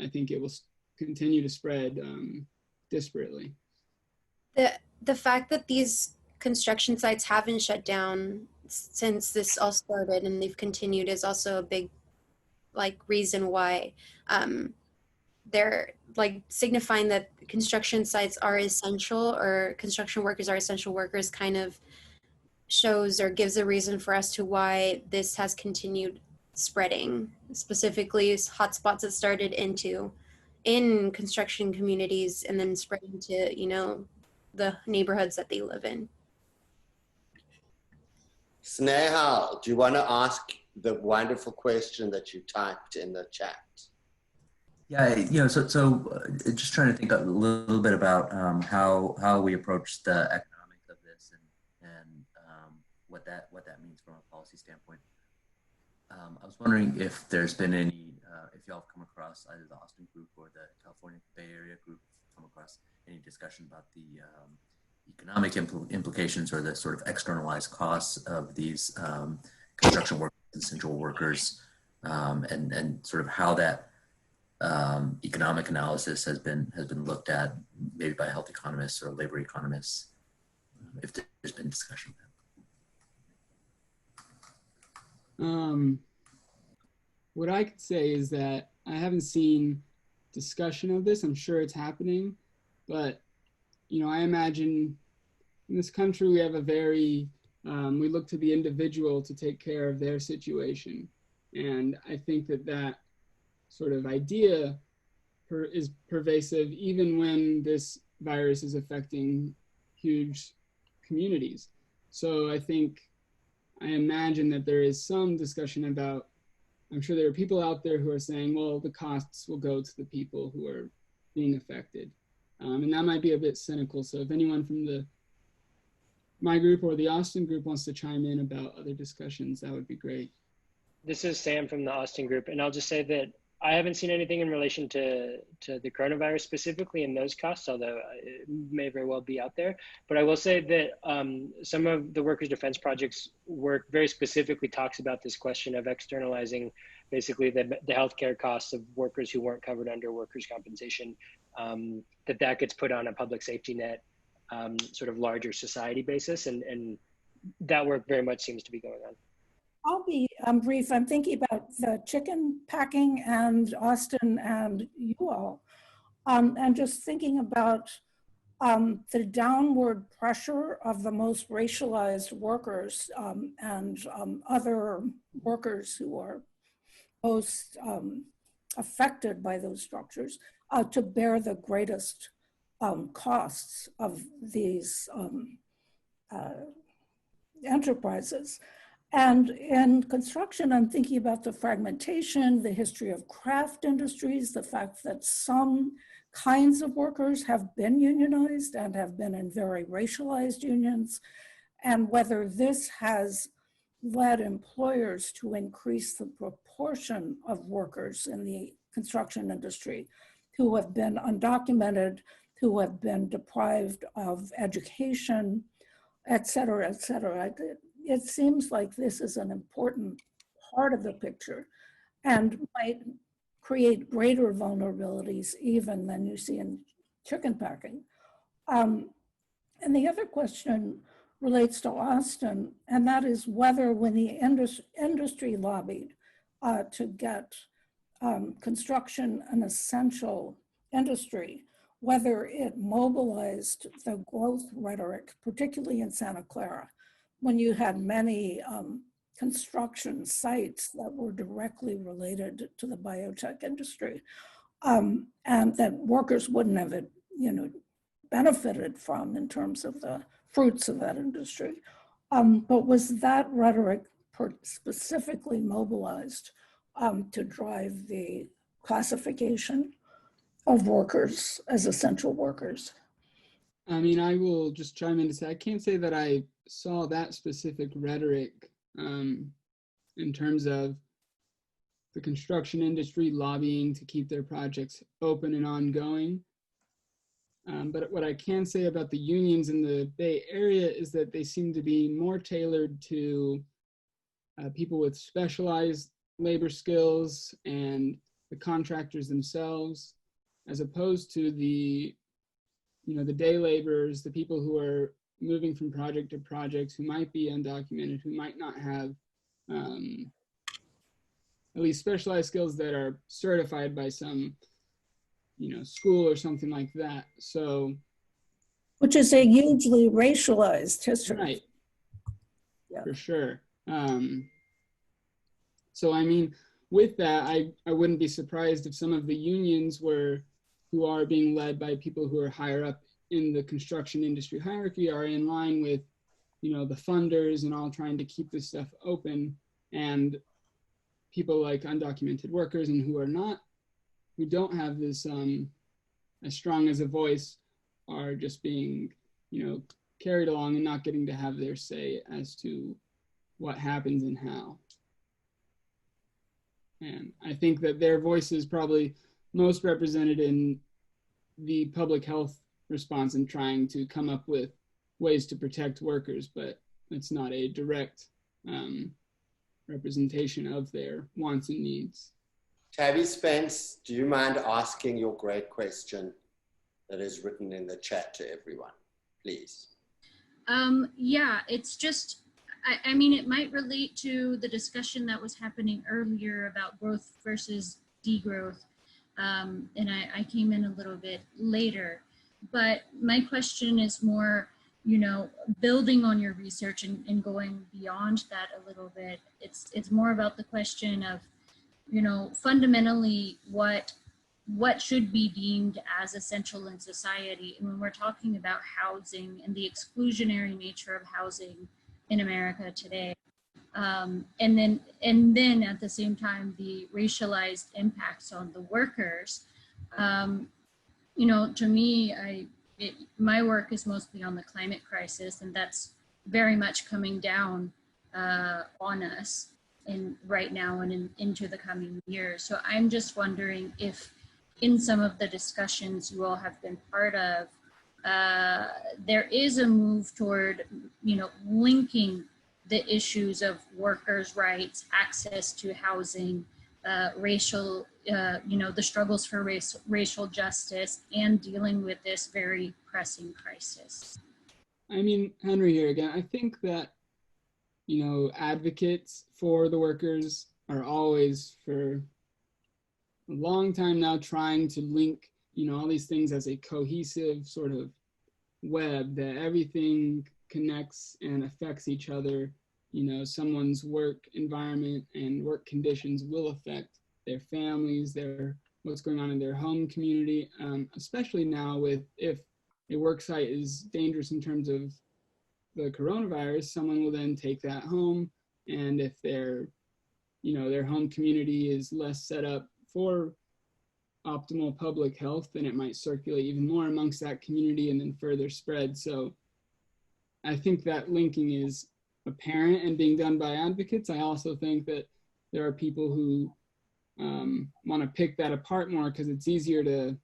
I think it will continue to spread disparately. The fact that these construction sites haven't shut down since this all started and they've continued is also a big reason why they're signifying that construction sites are essential, or construction workers are essential workers, kind of shows or gives a reason for us to why this has continued spreading, specifically hotspots that started in construction communities and then spreading to the neighborhoods that they live in. Snehal, do you want to ask the wonderful question that you typed in the chat? Yeah, so just trying to think a little bit about how we approach the economics of this and what that means from a policy standpoint. I was wondering if there's been any, if y'all have come across either the Austin group or the California Bay Area group, come across any discussion about the economic implications or the sort of externalized costs of these construction workers, essential workers, and sort of how that economic analysis has been looked at, maybe by health economists or labor economists, if there's been discussion of that. What I could say is that I haven't seen discussion of this. I'm sure it's happening, but I imagine in this country we have a very we look to the individual to take care of their situation, and I think that sort of idea is pervasive even when this virus is affecting huge communities. So I imagine that there is some discussion about, I'm sure there are people out there who are saying, well, the costs will go to the people who are being affected. And that might be a bit cynical. So if anyone from my group or the Austin group wants to chime in about other discussions, that would be great. This is Sam from the Austin group, and I'll just say that I haven't seen anything in relation to the coronavirus specifically in those costs, although it may very well be out there. But I will say that some of the Workers' Defense Project's work very specifically talks about this question of externalizing basically the healthcare costs of workers who weren't covered under workers' compensation, that gets put on a public safety net, sort of larger society basis. And that work very much seems to be going on. I'll be brief. I'm thinking about the chicken packing and Austin and you all, and just thinking about the downward pressure of the most racialized workers and other workers who are most affected by those structures to bear the greatest costs of these enterprises. And in construction, I'm thinking about the fragmentation, the history of craft industries, the fact that some kinds of workers have been unionized and have been in very racialized unions, and whether this has led employers to increase the proportion of workers in the construction industry who have been undocumented, who have been deprived of education, et cetera, et cetera. It seems like this is an important part of the picture and might create greater vulnerabilities even than you see in chicken packing. And the other question relates to Austin, and that is whether when the industry lobbied to get construction an essential industry, whether it mobilized the growth rhetoric, particularly in Santa Clara, when you had many construction sites that were directly related to the biotech industry, and that workers wouldn't have, benefited from in terms of the fruits of that industry. But was that rhetoric specifically mobilized to drive the classification of workers as essential workers? I mean, I will just chime in to say, I can't say that I saw that specific rhetoric in terms of the construction industry lobbying to keep their projects open and ongoing. But what I can say about the unions in the Bay Area is that they seem to be more tailored to people with specialized labor skills and the contractors themselves, as opposed to the day laborers, the people who are moving from project to project, who might be undocumented, who might not have at least specialized skills that are certified by some, school or something like that. So, which is a hugely racialized history. Right. Yeah. For sure. So, I mean, with that, I wouldn't be surprised if some of the unions who are being led by people who are higher up in the construction industry hierarchy are in line with, the funders and all trying to keep this stuff open, and people like undocumented workers and who don't have this as strong as a voice are just being, carried along and not getting to have their say as to what happens and how. And I think that their voice is probably most represented in the public health response and trying to come up with ways to protect workers, but it's not a direct representation of their wants and needs. Tabby Spence, do you mind asking your great question that is written in the chat to everyone, please? Yeah, it's just, I mean, it might relate to the discussion that was happening earlier about growth versus degrowth. And I came in a little bit later, but my question is more, building on your research and going beyond that a little bit. It's more about the question of, fundamentally what should be deemed as essential in society. And when we're talking about housing and the exclusionary nature of housing in America today, and then at the same time, the racialized impacts on the workers, to me, my work is mostly on the climate crisis, and that's very much coming down on us right now and into the coming years. So I'm just wondering if in some of the discussions you all have been part of, there is a move toward, linking the issues of workers' rights, access to housing, racial, the struggles for racial justice, and dealing with this very pressing crisis. I mean, Henry here again, I think that, advocates for the workers are always, for a long time now, trying to link, all these things as a cohesive sort of web, that everything connects and affects each other. Someone's work environment and work conditions will affect their families, what's going on in their home community, especially now if a work site is dangerous in terms of the coronavirus, someone will then take that home. And if their home community is less set up for optimal public health, then it might circulate even more amongst that community and then further spread. So I think that linking is apparent and being done by advocates. I also think that there are people who want to pick that apart more because it's easier to,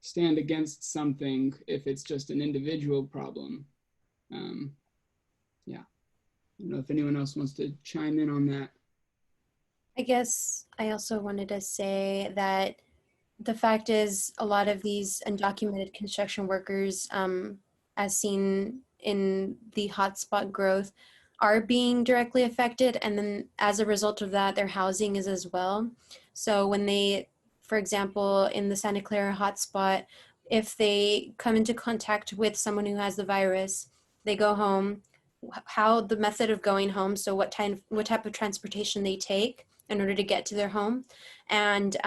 stand against something if it's just an individual problem. Yeah, I don't know if anyone else wants to chime in on that. I guess I also wanted to say that the fact is a lot of these undocumented construction workers, as seen in the hotspot growth, are being directly affected. And then as a result of that, their housing is as well. So when they, for example, in the Santa Clara hotspot, if they come into contact with someone who has the virus, they go home, how the method of going home, so what type of transportation they take in order to get to their home, and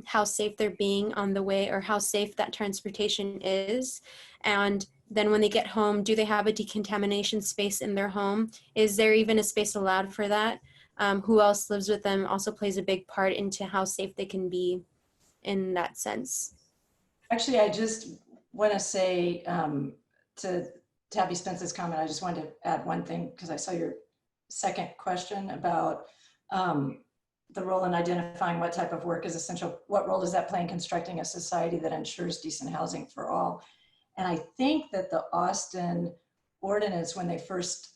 how safe they're being on the way, or how safe that transportation is. And then when they get home, do they have a decontamination space in their home? Is there even a space allowed for that? Who else lives with them also plays a big part into how safe they can be in that sense. Actually, I just want to say to Tabby Spence's comment, I just wanted to add one thing, because I saw your second question about the role in identifying what type of work is essential. What role does that play in constructing a society that ensures decent housing for all? And I think that the Austin ordinance, when they first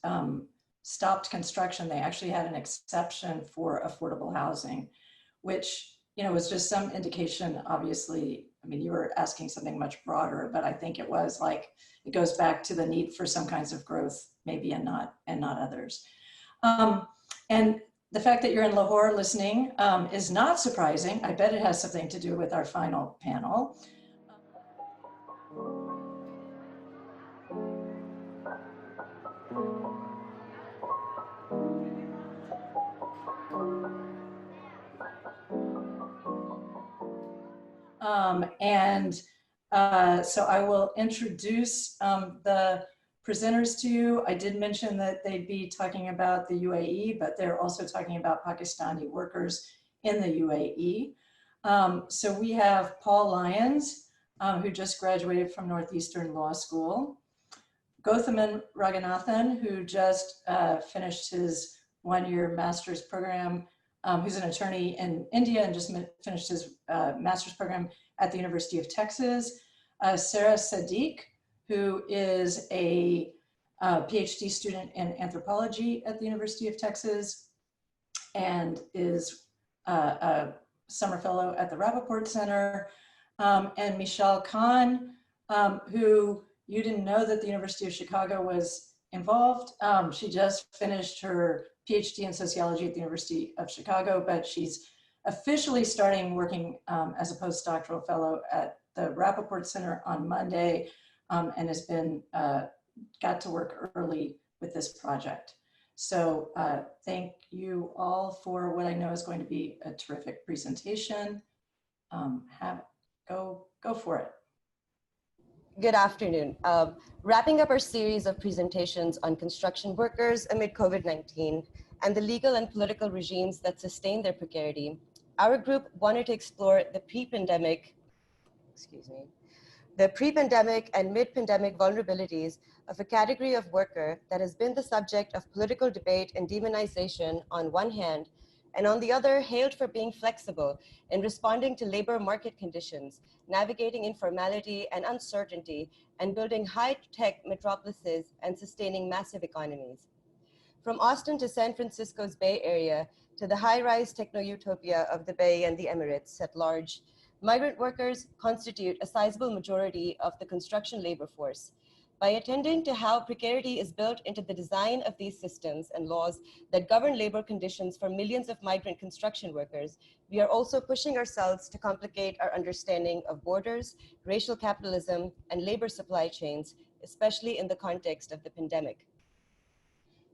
stopped construction, they actually had an exception for affordable housing, which, you know, was just some indication, obviously. I mean, you were asking something much broader, but I think it was like, it goes back to the need for some kinds of growth, maybe, and not others. And the fact that you're in Lahore listening is not surprising. I bet it has something to do with our final panel. So I will introduce the presenters to you. I did mention that they'd be talking about the UAE, but they're also talking about Pakistani workers in the UAE. So we have Paul Lyons, who just graduated from Northeastern Law School. Gothaman Raghunathan, who just finished his one-year master's program, who's an attorney in India and just finished his master's program at the University of Texas. Sarah Sadiq, who is a PhD student in anthropology at the University of Texas and is a summer fellow at the Rappaport Center. And Michelle Khan, who you didn't know that the University of Chicago was involved. She just finished her PhD in sociology at the University of Chicago, but she's officially starting working as a postdoctoral fellow at the Rappaport Center on Monday, and has been got to work early with this project. So thank you all for what I know is going to be a terrific presentation. Go for it. Good afternoon. Wrapping up our series of presentations on construction workers amid COVID-19 and the legal and political regimes that sustain their precarity, our group wanted to explore the pre-pandemic and mid-pandemic vulnerabilities of a category of worker that has been the subject of political debate and demonization on one hand, and on the other, hailed for being flexible in responding to labor market conditions, navigating informality and uncertainty, and building high-tech metropolises and sustaining massive economies. From Austin to San Francisco's Bay Area to the high-rise techno-utopia of the Bay and the Emirates at large, migrant workers constitute a sizable majority of the construction labor force. By attending to how precarity is built into the design of these systems and laws that govern labor conditions for millions of migrant construction workers, we are also pushing ourselves to complicate our understanding of borders, racial capitalism, and labor supply chains, especially in the context of the pandemic.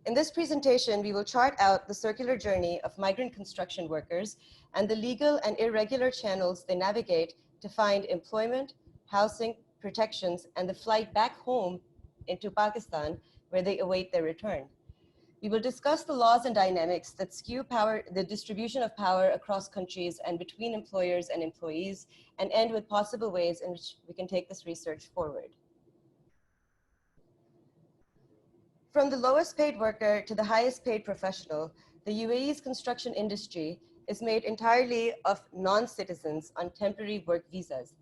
In this presentation, we will chart out the circular journey of migrant construction workers and the legal and irregular channels they navigate to find employment, housing, protections, and the flight back home into Pakistan, where they await their return. We will discuss the laws and dynamics that skew power, the distribution of power across countries and between employers and employees, and end with possible ways in which we can take this research forward. From the lowest paid worker to the highest paid professional, the UAE's construction industry is made entirely of non-citizens on temporary work visas.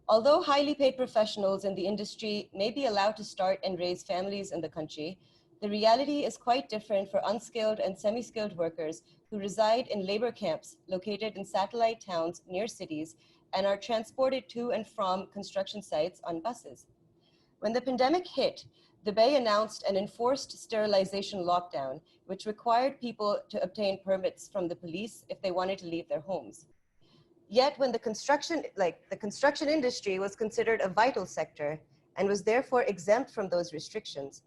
Although highly paid professionals in the industry may be allowed to start and raise families in the country, the reality is quite different for unskilled and semi-skilled workers who reside in labor camps located in satellite towns near cities and are transported to and from construction sites on buses. When the pandemic hit, the Bay announced an enforced sterilization lockdown, which required people to obtain permits from the police if they wanted to leave their homes. Yet when the construction industry was considered a vital sector and was therefore exempt from those restrictions,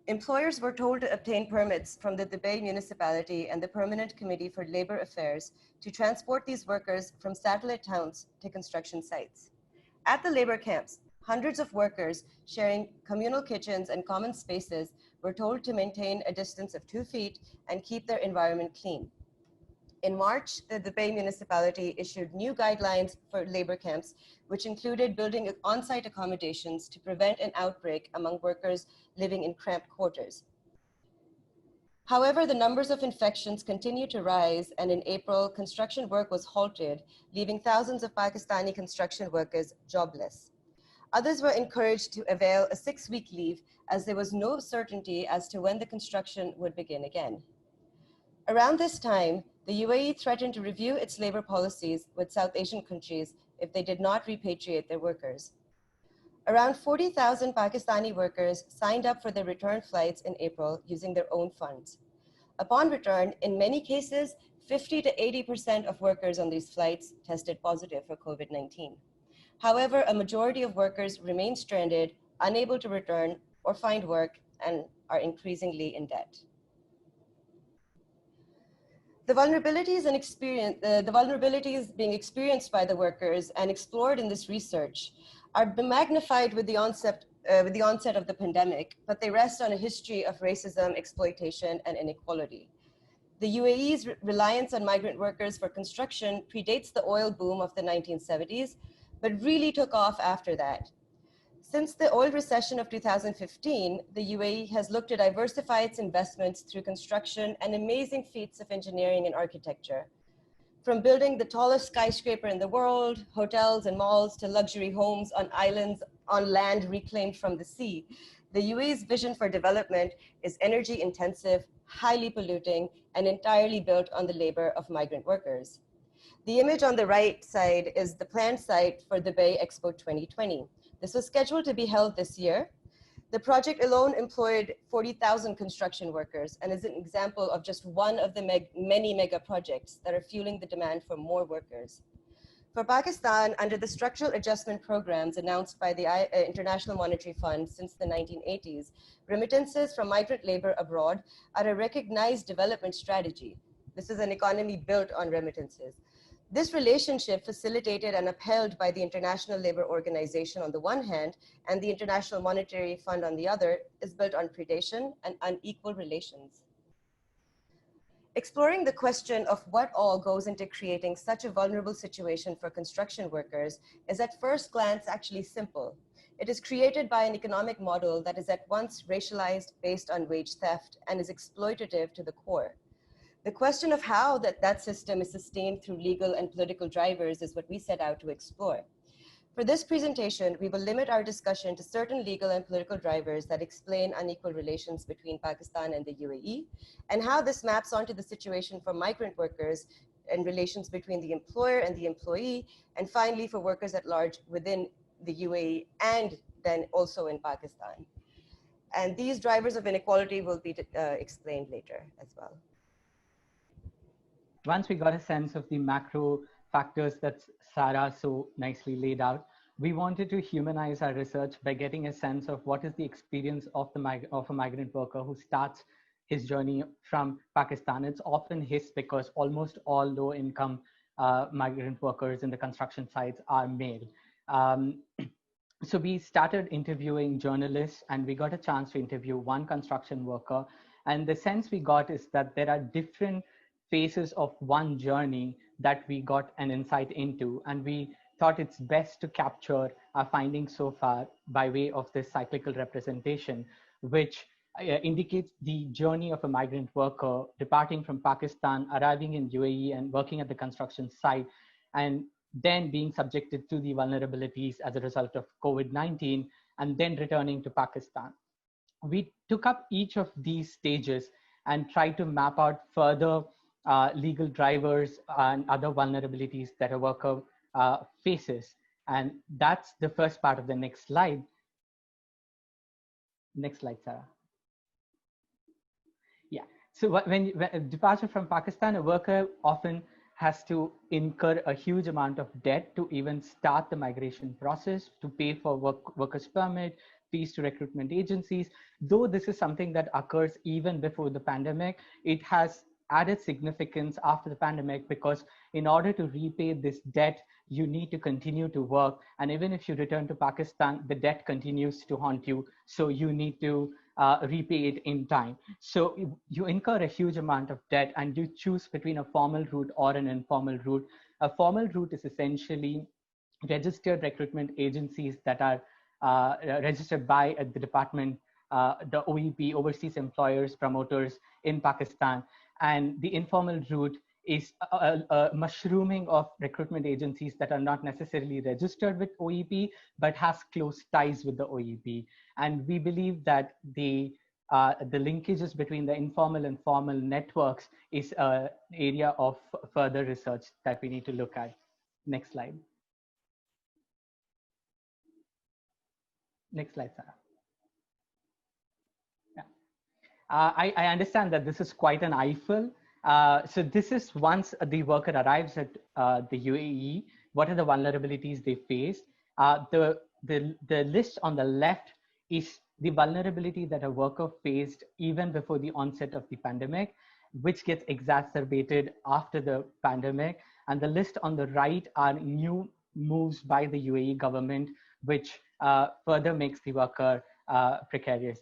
employers were told to obtain permits from the Bay municipality and the Permanent Committee for Labor Affairs to transport these workers from satellite towns to construction sites. At the labor camps, hundreds of workers sharing communal kitchens and common spaces were told to maintain a distance of 2 feet and keep their environment clean. In March, the Bay municipality issued new guidelines for labor camps, which included building on-site accommodations to prevent an outbreak among workers living in cramped quarters. However, the numbers of infections continued to rise, and in April, construction work was halted, leaving thousands of Pakistani construction workers jobless. Others were encouraged to avail a 6-week leave, as there was no certainty as to when the construction would begin again. Around this time, the UAE threatened to review its labor policies with South Asian countries if they did not repatriate their workers. Around 40,000 Pakistani workers signed up for their return flights in April using their own funds. Upon return, in many cases, 50 to 80% of workers on these flights tested positive for COVID-19. However, a majority of workers remain stranded, unable to return or find work, and are increasingly in debt. The vulnerabilities being experienced by the workers and explored in this research are magnified with the onset of the pandemic, but they rest on a history of racism, exploitation, and inequality. The UAE's reliance on migrant workers for construction predates the oil boom of the 1970s, but really took off after that. Since the oil recession of 2015, the UAE has looked to diversify its investments through construction and amazing feats of engineering and architecture. From building the tallest skyscraper in the world, hotels and malls, to luxury homes on islands on land reclaimed from the sea, the UAE's vision for development is energy intensive, highly polluting, and entirely built on the labor of migrant workers. The image on the right side is the planned site for the Bay Expo 2020. This was scheduled to be held this year. The project alone employed 40,000 construction workers and is an example of just one of the many mega projects that are fueling the demand for more workers. For Pakistan, under the structural adjustment programs announced by the International Monetary Fund since the 1980s, remittances from migrant labor abroad are a recognized development strategy. This is an economy built on remittances. This relationship, facilitated and upheld by the International Labour Organization on the one hand and the International Monetary Fund on the other, is built on predation and unequal relations. Exploring the question of what all goes into creating such a vulnerable situation for construction workers is at first glance actually simple. It is created by an economic model that is at once racialized, based on wage theft, and is exploitative to the core. The question of how that system is sustained through legal and political drivers is what we set out to explore. For this presentation, we will limit our discussion to certain legal and political drivers that explain unequal relations between Pakistan and the UAE, and how this maps onto the situation for migrant workers and relations between the employer and the employee, and finally for workers at large within the UAE and then also in Pakistan. And these drivers of inequality will be explained later as well. Once we got a sense of the macro factors that Sarah so nicely laid out, we wanted to humanize our research by getting a sense of what is the experience of a migrant worker who starts his journey from Pakistan. It's often his because almost all low-income migrant workers in the construction sites are male. So we started interviewing journalists, and we got a chance to interview one construction worker. And the sense we got is that there are different phases of one journey that we got an insight into, and we thought it's best to capture our findings so far by way of this cyclical representation, which indicates the journey of a migrant worker departing from Pakistan, arriving in UAE and working at the construction site, and then being subjected to the vulnerabilities as a result of COVID-19, and then returning to Pakistan. We took up each of these stages and tried to map out further legal drivers and other vulnerabilities that a worker faces. And that's the first part of the next slide. Next slide, Sarah. Yeah. So when departure from Pakistan, a worker often has to incur a huge amount of debt to even start the migration process, to pay for workers' permit, fees to recruitment agencies. Though this is something that occurs even before the pandemic, it has added significance after the pandemic, because in order to repay this debt, you need to continue to work. And even if you return to Pakistan, the debt continues to haunt you. So you need to repay it in time. So you incur a huge amount of debt, and you choose between a formal route or an informal route. A formal route is essentially registered recruitment agencies that are registered by the department, the OEP, Overseas Employers Promoters in Pakistan. And the informal route is a mushrooming of recruitment agencies that are not necessarily registered with OEP, but has close ties with the OEP. And we believe that the linkages between the informal and formal networks is an area of further research that we need to look at. Next slide. Next slide, Sarah. Yeah. I understand that this is quite an eyeful. So this is once the worker arrives at the UAE, what are the vulnerabilities they face? The list on the left is the vulnerability that a worker faced even before the onset of the pandemic, which gets exacerbated after the pandemic. And the list on the right are new moves by the UAE government, which further makes the worker precarious.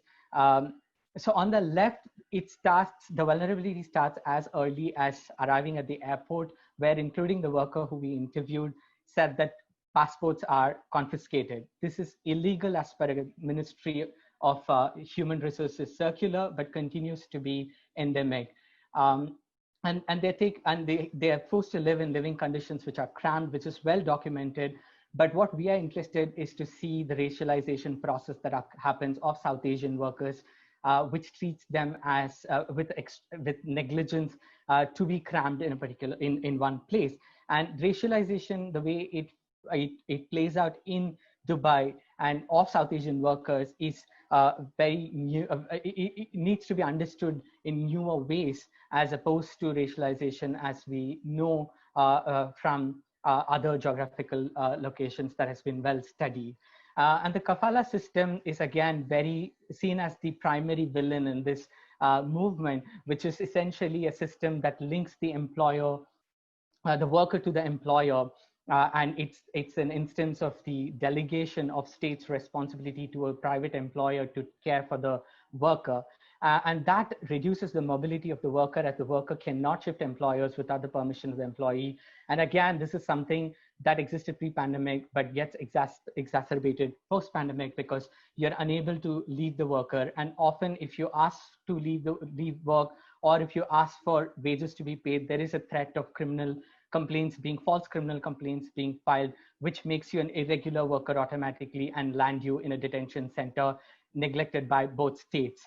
So on the left, the vulnerability starts as early as arriving at the airport, where including the worker who we interviewed said that passports are confiscated. This is illegal as per a Ministry of Human Resources circular, but continues to be endemic. And they are forced to live in living conditions which are cramped, which is well documented. But what we are interested is to see the racialization process that happens of South Asian workers, which treats them as with negligence to be crammed in a particular in one place. And racialization, the way it plays out in Dubai and of South Asian workers, is very new. It needs to be understood in newer ways, as opposed to racialization as we know from other geographical locations that has been well studied. And the kafala system is again very seen as the primary villain in this movement, which is essentially a system that links the employer, the worker to the employer. And it's an instance of the delegation of state's responsibility to a private employer to care for the worker. And that reduces the mobility of the worker, as the worker cannot shift employers without the permission of the employee. And again, this is something that existed pre-pandemic, but gets exacerbated post-pandemic, because you're unable to leave the worker. And often if you ask to leave work, or if you ask for wages to be paid, there is a threat of false criminal complaints being filed, which makes you an irregular worker automatically and land you in a detention center neglected by both states.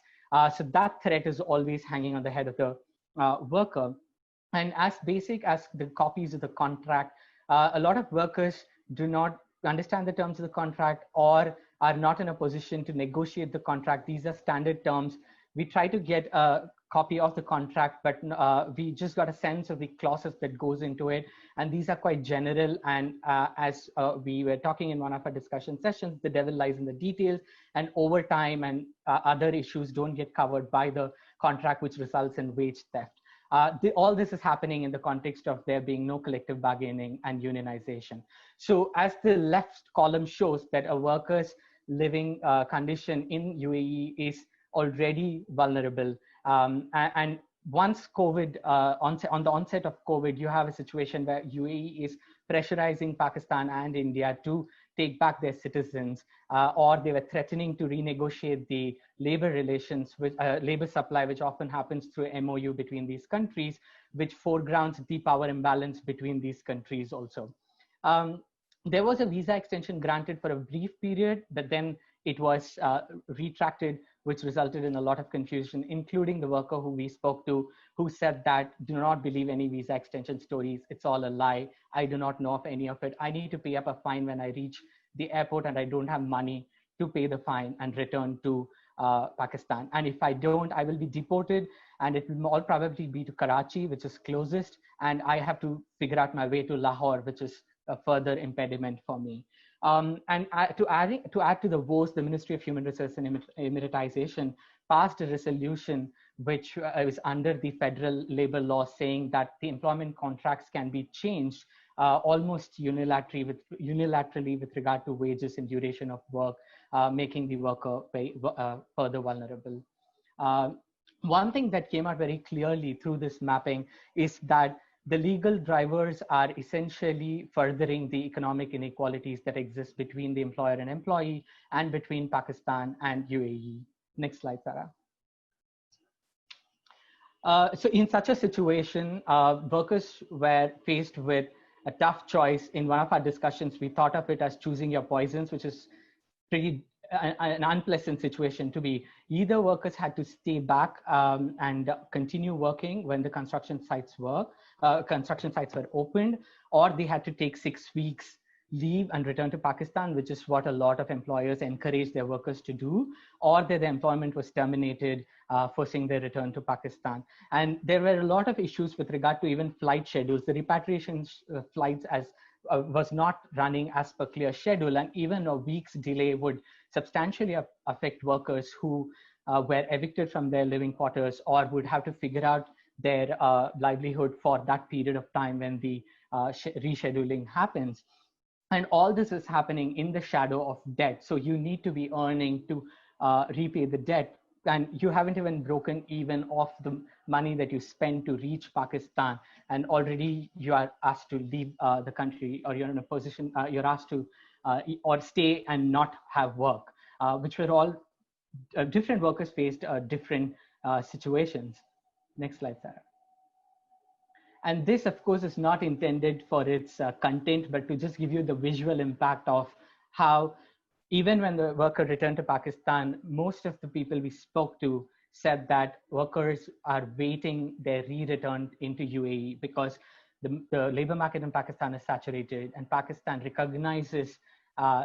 So that threat is always hanging on the head of the worker. And as basic as the copies of the contract, a lot of workers do not understand the terms of the contract, or are not in a position to negotiate the contract. These are standard terms. We try to get a copy of the contract, but we just got a sense of the clauses that goes into it. And these are quite general. And as we were talking in one of our discussion sessions, the devil lies in the details, and overtime and other issues don't get covered by the contract, which results in wage theft. All this is happening in the context of there being no collective bargaining and unionization. So as the left column shows, that a worker's living condition in UAE is already vulnerable. And once COVID, on the onset of COVID, you have a situation where UAE is pressurizing Pakistan and India to take back their citizens, or they were threatening to renegotiate the labor relations with labor supply, which often happens through MOU between these countries, which foregrounds the power imbalance between these countries also. There was a visa extension granted for a brief period, but then it was retracted which resulted in a lot of confusion, including the worker who we spoke to, who said that, do not believe any visa extension stories. It's all a lie. I do not know of any of it. I need to pay up a fine when I reach the airport and I don't have money to pay the fine and return to Pakistan. And if I don't, I will be deported, and it will all probably be to Karachi, which is closest. And I have to figure out my way to Lahore, which is a further impediment for me. To add to the woes, the Ministry of Human Resources and Immigrantization passed a resolution which is under the federal labor law, saying that the employment contracts can be changed almost unilaterally with regard to wages and duration of work, making the worker further vulnerable. One thing that came out very clearly through this mapping is that the legal drivers are essentially furthering the economic inequalities that exist between the employer and employee and between Pakistan and UAE. Next slide, Sarah. So in such a situation, workers were faced with a tough choice. In one of our discussions, we thought of it as choosing your poisons, which is pretty an unpleasant situation to be. Either workers had to stay back and continue working when the construction sites were opened, or they had to take 6 weeks leave and return to Pakistan, which is what a lot of employers encourage their workers to do, or their employment was terminated, forcing their return to Pakistan. And there were a lot of issues with regard to even flight schedules. The repatriation flights was not running as per clear schedule, and even a week's delay would substantially affect workers who were evicted from their living quarters or would have to figure out their livelihood for that period of time when the rescheduling happens. And all this is happening in the shadow of debt. So you need to be earning to repay the debt. And you haven't even broken even off the money that you spend to reach Pakistan. And already you are asked to leave the country, or you're in a position, you're asked to or stay and not have work, which were all different workers faced different situations. Next slide, Sarah. And this, of course, is not intended for its content, but to just give you the visual impact of how, even when the worker returned to Pakistan, most of the people we spoke to said that workers are waiting their re-return into UAE because the labor market in Pakistan is saturated, and Pakistan recognizes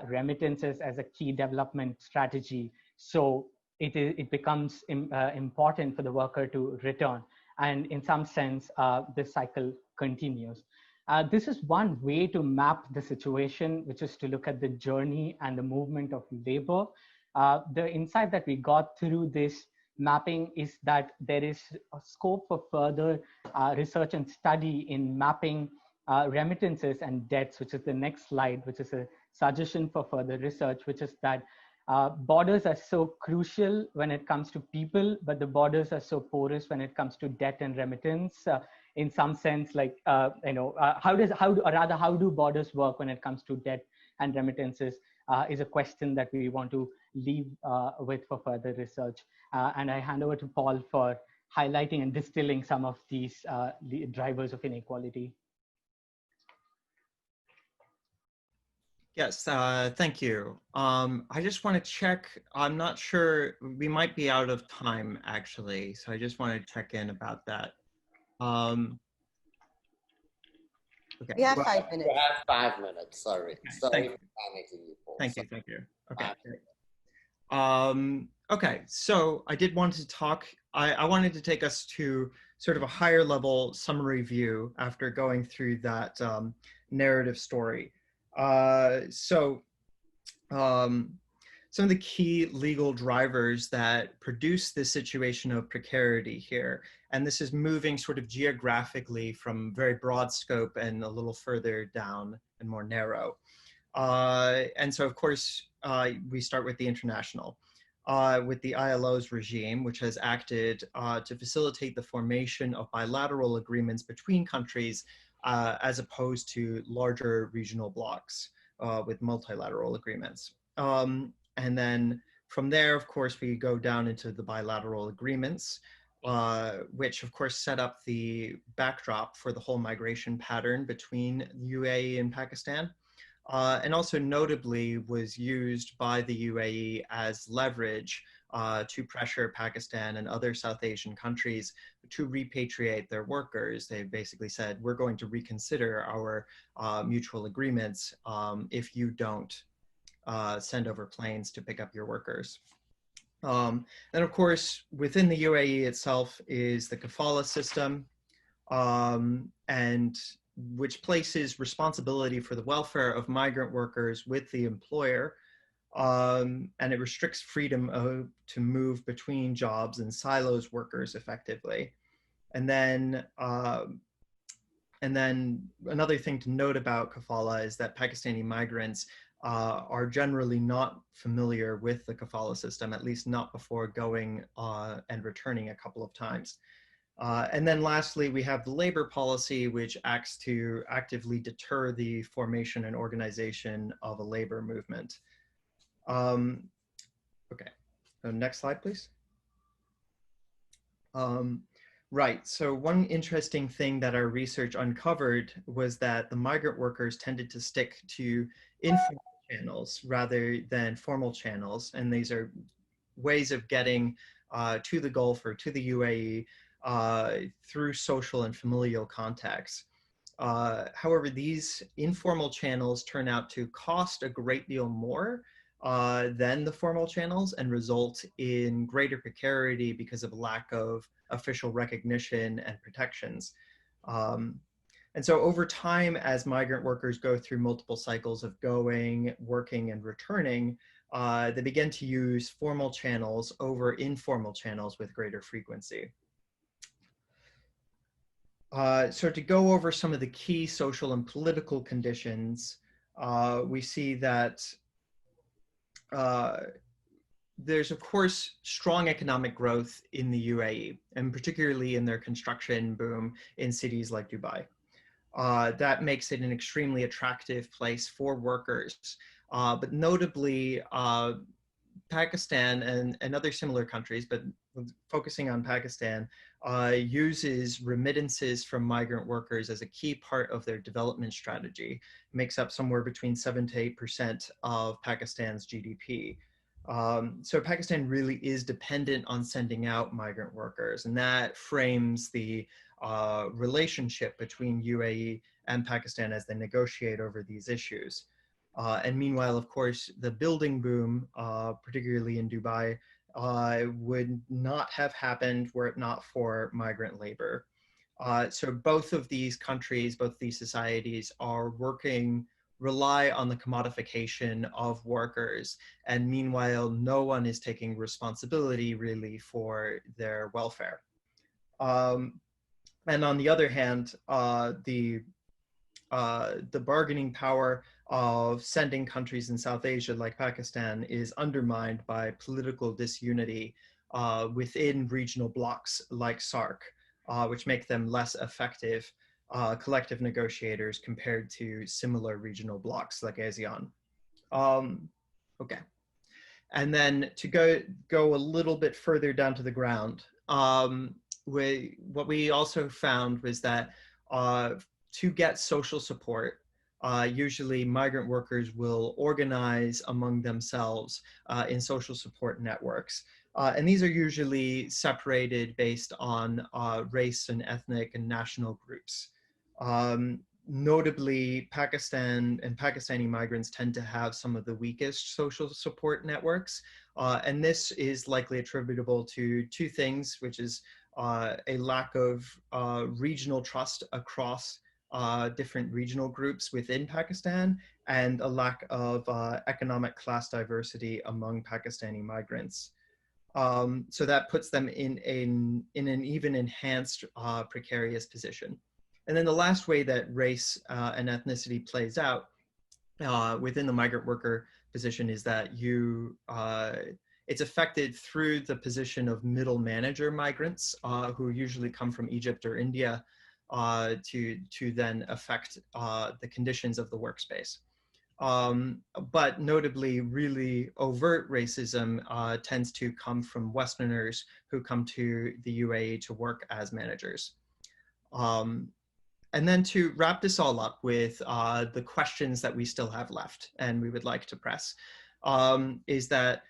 remittances as a key development strategy. So it becomes important for the worker to return. And in some sense, this cycle continues. This is one way to map the situation, which is to look at the journey and the movement of labor. The insight that we got through this mapping is that there is a scope for further research and study in mapping remittances and debts, which is the next slide, which is a suggestion for further research, which is that borders are so crucial when it comes to people, but the borders are so porous when it comes to debt and remittance. In some sense, like how do borders work when it comes to debt and remittances is a question that we want to leave with for further research. And I hand over to Paul for highlighting and distilling some of these drivers of inequality. Yes, thank you. I just want to check, I'm not sure, we might be out of time actually, so I just want to check in about that. Okay. We have 5 minutes. We have 5 minutes, sorry. Okay, Sorry for panicking you, Paul. thank you. Okay. Okay, so I did want to talk, I wanted to take us to sort of a higher level summary view after going through that narrative story. Some of the key legal drivers that produce this situation of precarity here, and this is moving sort of geographically from very broad scope and a little further down and more narrow. And so, of course, we start with the international, with the ILO's regime, which has acted to facilitate the formation of bilateral agreements between countries as opposed to larger regional blocs with multilateral agreements. And then from there, of course, we go down into the bilateral agreements, which of course set up the backdrop for the whole migration pattern between UAE and Pakistan, and also notably was used by the UAE as leverage to pressure Pakistan and other South Asian countries to repatriate their workers. They basically said, we're going to reconsider our mutual agreements if you don't send over planes to pick up your workers. And of course, within the UAE itself is the kafala system, and which places responsibility for the welfare of migrant workers with the employer. And it restricts freedom to move between jobs and silos workers effectively. And then another thing to note about kafala is that Pakistani migrants are generally not familiar with the kafala system, at least not before going and returning a couple of times. And then lastly, we have the labor policy, which acts to actively deter the formation and organization of a labor movement. Okay, so next slide, please. Right, so one interesting thing that our research uncovered was that the migrant workers tended to stick to informal channels rather than formal channels. And these are ways of getting to the Gulf or to the UAE through social and familial contacts. However, these informal channels turn out to cost a great deal more than the formal channels and result in greater precarity because of lack of official recognition and protections. And so over time, as migrant workers go through multiple cycles of going, working, and returning, they begin to use formal channels over informal channels with greater frequency. So to go over some of the key social and political conditions, we see that there's, of course, strong economic growth in the UAE, and particularly in their construction boom in cities like Dubai. That makes it an extremely attractive place for workers. But notably, Pakistan and other similar countries, but focusing on Pakistan, uses remittances from migrant workers as a key part of their development strategy. It makes up somewhere between 7 to 8% of Pakistan's GDP. So Pakistan really is dependent on sending out migrant workers, and that frames the relationship between UAE and Pakistan as they negotiate over these issues. And meanwhile, of course, the building boom, particularly in Dubai, would not have happened were it not for migrant labor. So both of these countries, both these societies are rely on the commodification of workers. And meanwhile, no one is taking responsibility really for their welfare. And on the other hand, the bargaining power of sending countries in South Asia like Pakistan is undermined by political disunity within regional blocs like SAARC, which make them less effective collective negotiators compared to similar regional blocs like ASEAN. Okay. And then to go a little bit further down to the ground, what we also found was that to get social support, usually migrant workers will organize among themselves in social support networks. And these are usually separated based on race and ethnic and national groups. Notably, Pakistan and Pakistani migrants tend to have some of the weakest social support networks. And this is likely attributable to two things, which is a lack of regional trust across different regional groups within Pakistan, and a lack of economic class diversity among Pakistani migrants. So that puts them in an even enhanced precarious position. And then the last way that race and ethnicity plays out within the migrant worker position is that it's affected through the position of middle manager migrants who usually come from Egypt or India to then affect the conditions of the workspace. But notably, really overt racism tends to come from Westerners who come to the UAE to work as managers. And then to wrap this all up with the questions that we still have left and we would like to press, is that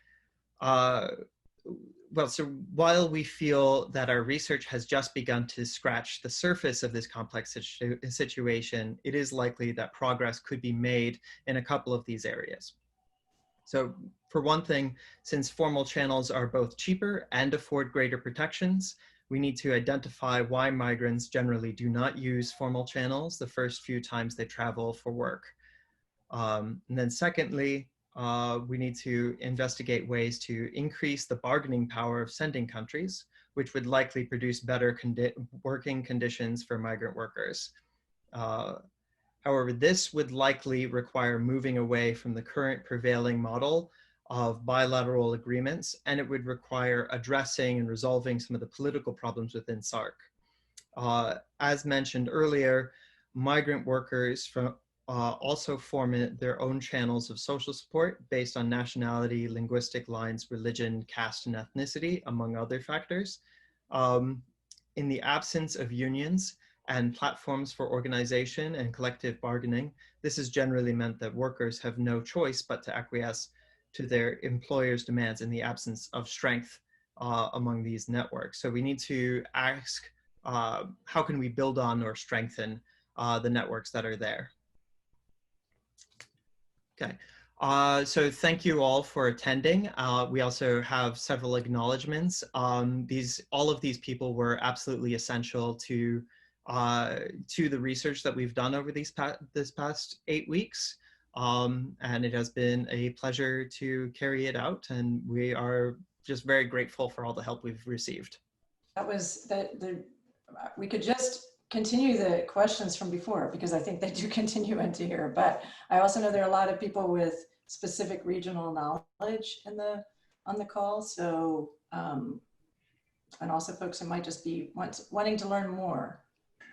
well, so while we feel that our research has just begun to scratch the surface of this complex situation, it is likely that progress could be made in a couple of these areas. So for one thing, since formal channels are both cheaper and afford greater protections, we need to identify why migrants generally do not use formal channels the first few times they travel for work. And then secondly, we need to investigate ways to increase the bargaining power of sending countries, which would likely produce better working conditions for migrant workers. However, this would likely require moving away from the current prevailing model of bilateral agreements, and it would require addressing and resolving some of the political problems within SARC. As mentioned earlier, migrant workers also form their own channels of social support based on nationality, linguistic lines, religion, caste, and ethnicity, among other factors. In the absence of unions and platforms for organization and collective bargaining, this has generally meant that workers have no choice but to acquiesce to their employer's demands in the absence of strength among these networks. So we need to ask, how can we build on or strengthen the networks that are there? Okay, so thank you all for attending. We also have several acknowledgements. All of these people were absolutely essential to the research that we've done over this past 8 weeks. And it has been a pleasure to carry it out, and we are just very grateful for all the help we've received. We could just continue the questions from before, because I think they do continue into here, but I also know there are a lot of people with specific regional knowledge on the call, so and also folks who might just be wanting to learn more.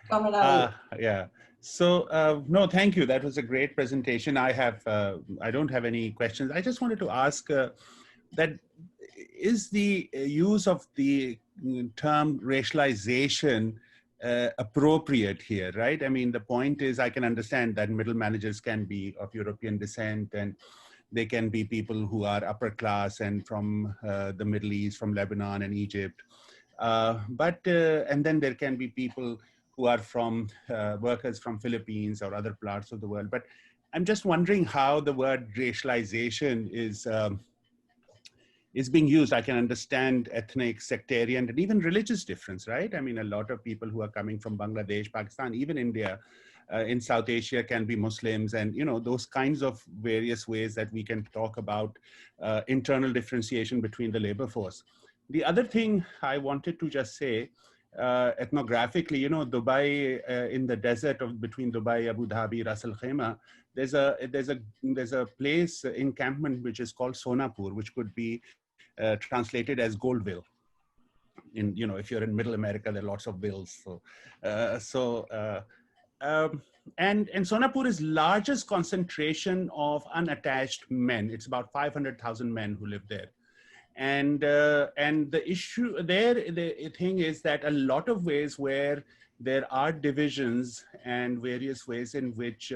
Yeah. So no, thank you. That was a great presentation. I don't have any questions. I just wanted to ask that is the use of the term racialization appropriate here, right? I mean, the point is, I can understand that middle managers can be of European descent, and they can be people who are upper class and from the Middle East, from Lebanon and Egypt. And then there can be people who are from workers from Philippines or other parts of the world. But I'm just wondering how the word racialization is being used. I can understand ethnic, sectarian, and even religious difference, right? I mean, a lot of people who are coming from Bangladesh, Pakistan, even India, in South Asia can be Muslims, and those kinds of various ways that we can talk about internal differentiation between the labor force. The other thing I wanted to just say, ethnographically, Dubai, in the desert between Dubai, Abu Dhabi, Ras Al Khaimah, there's a place encampment which is called Sonapur, which could be translated as Goldville. If you're in Middle America, there are lots of vills. And Sonapur is largest concentration of unattached men. It's about 500,000 men who live there. And the issue there, the thing is that a lot of ways where there are divisions and various ways in which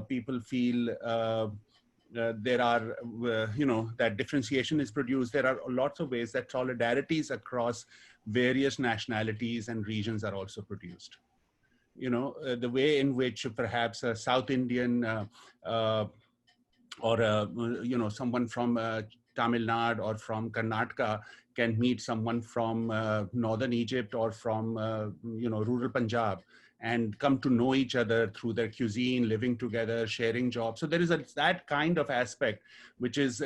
people feel there are, that differentiation is produced. There are lots of ways that solidarities across various nationalities and regions are also produced. The way in which perhaps a South Indian or someone from Tamil Nadu or from Karnataka can meet someone from northern Egypt or from rural Punjab and come to know each other through their cuisine, living together, sharing jobs. So there is that kind of aspect, which is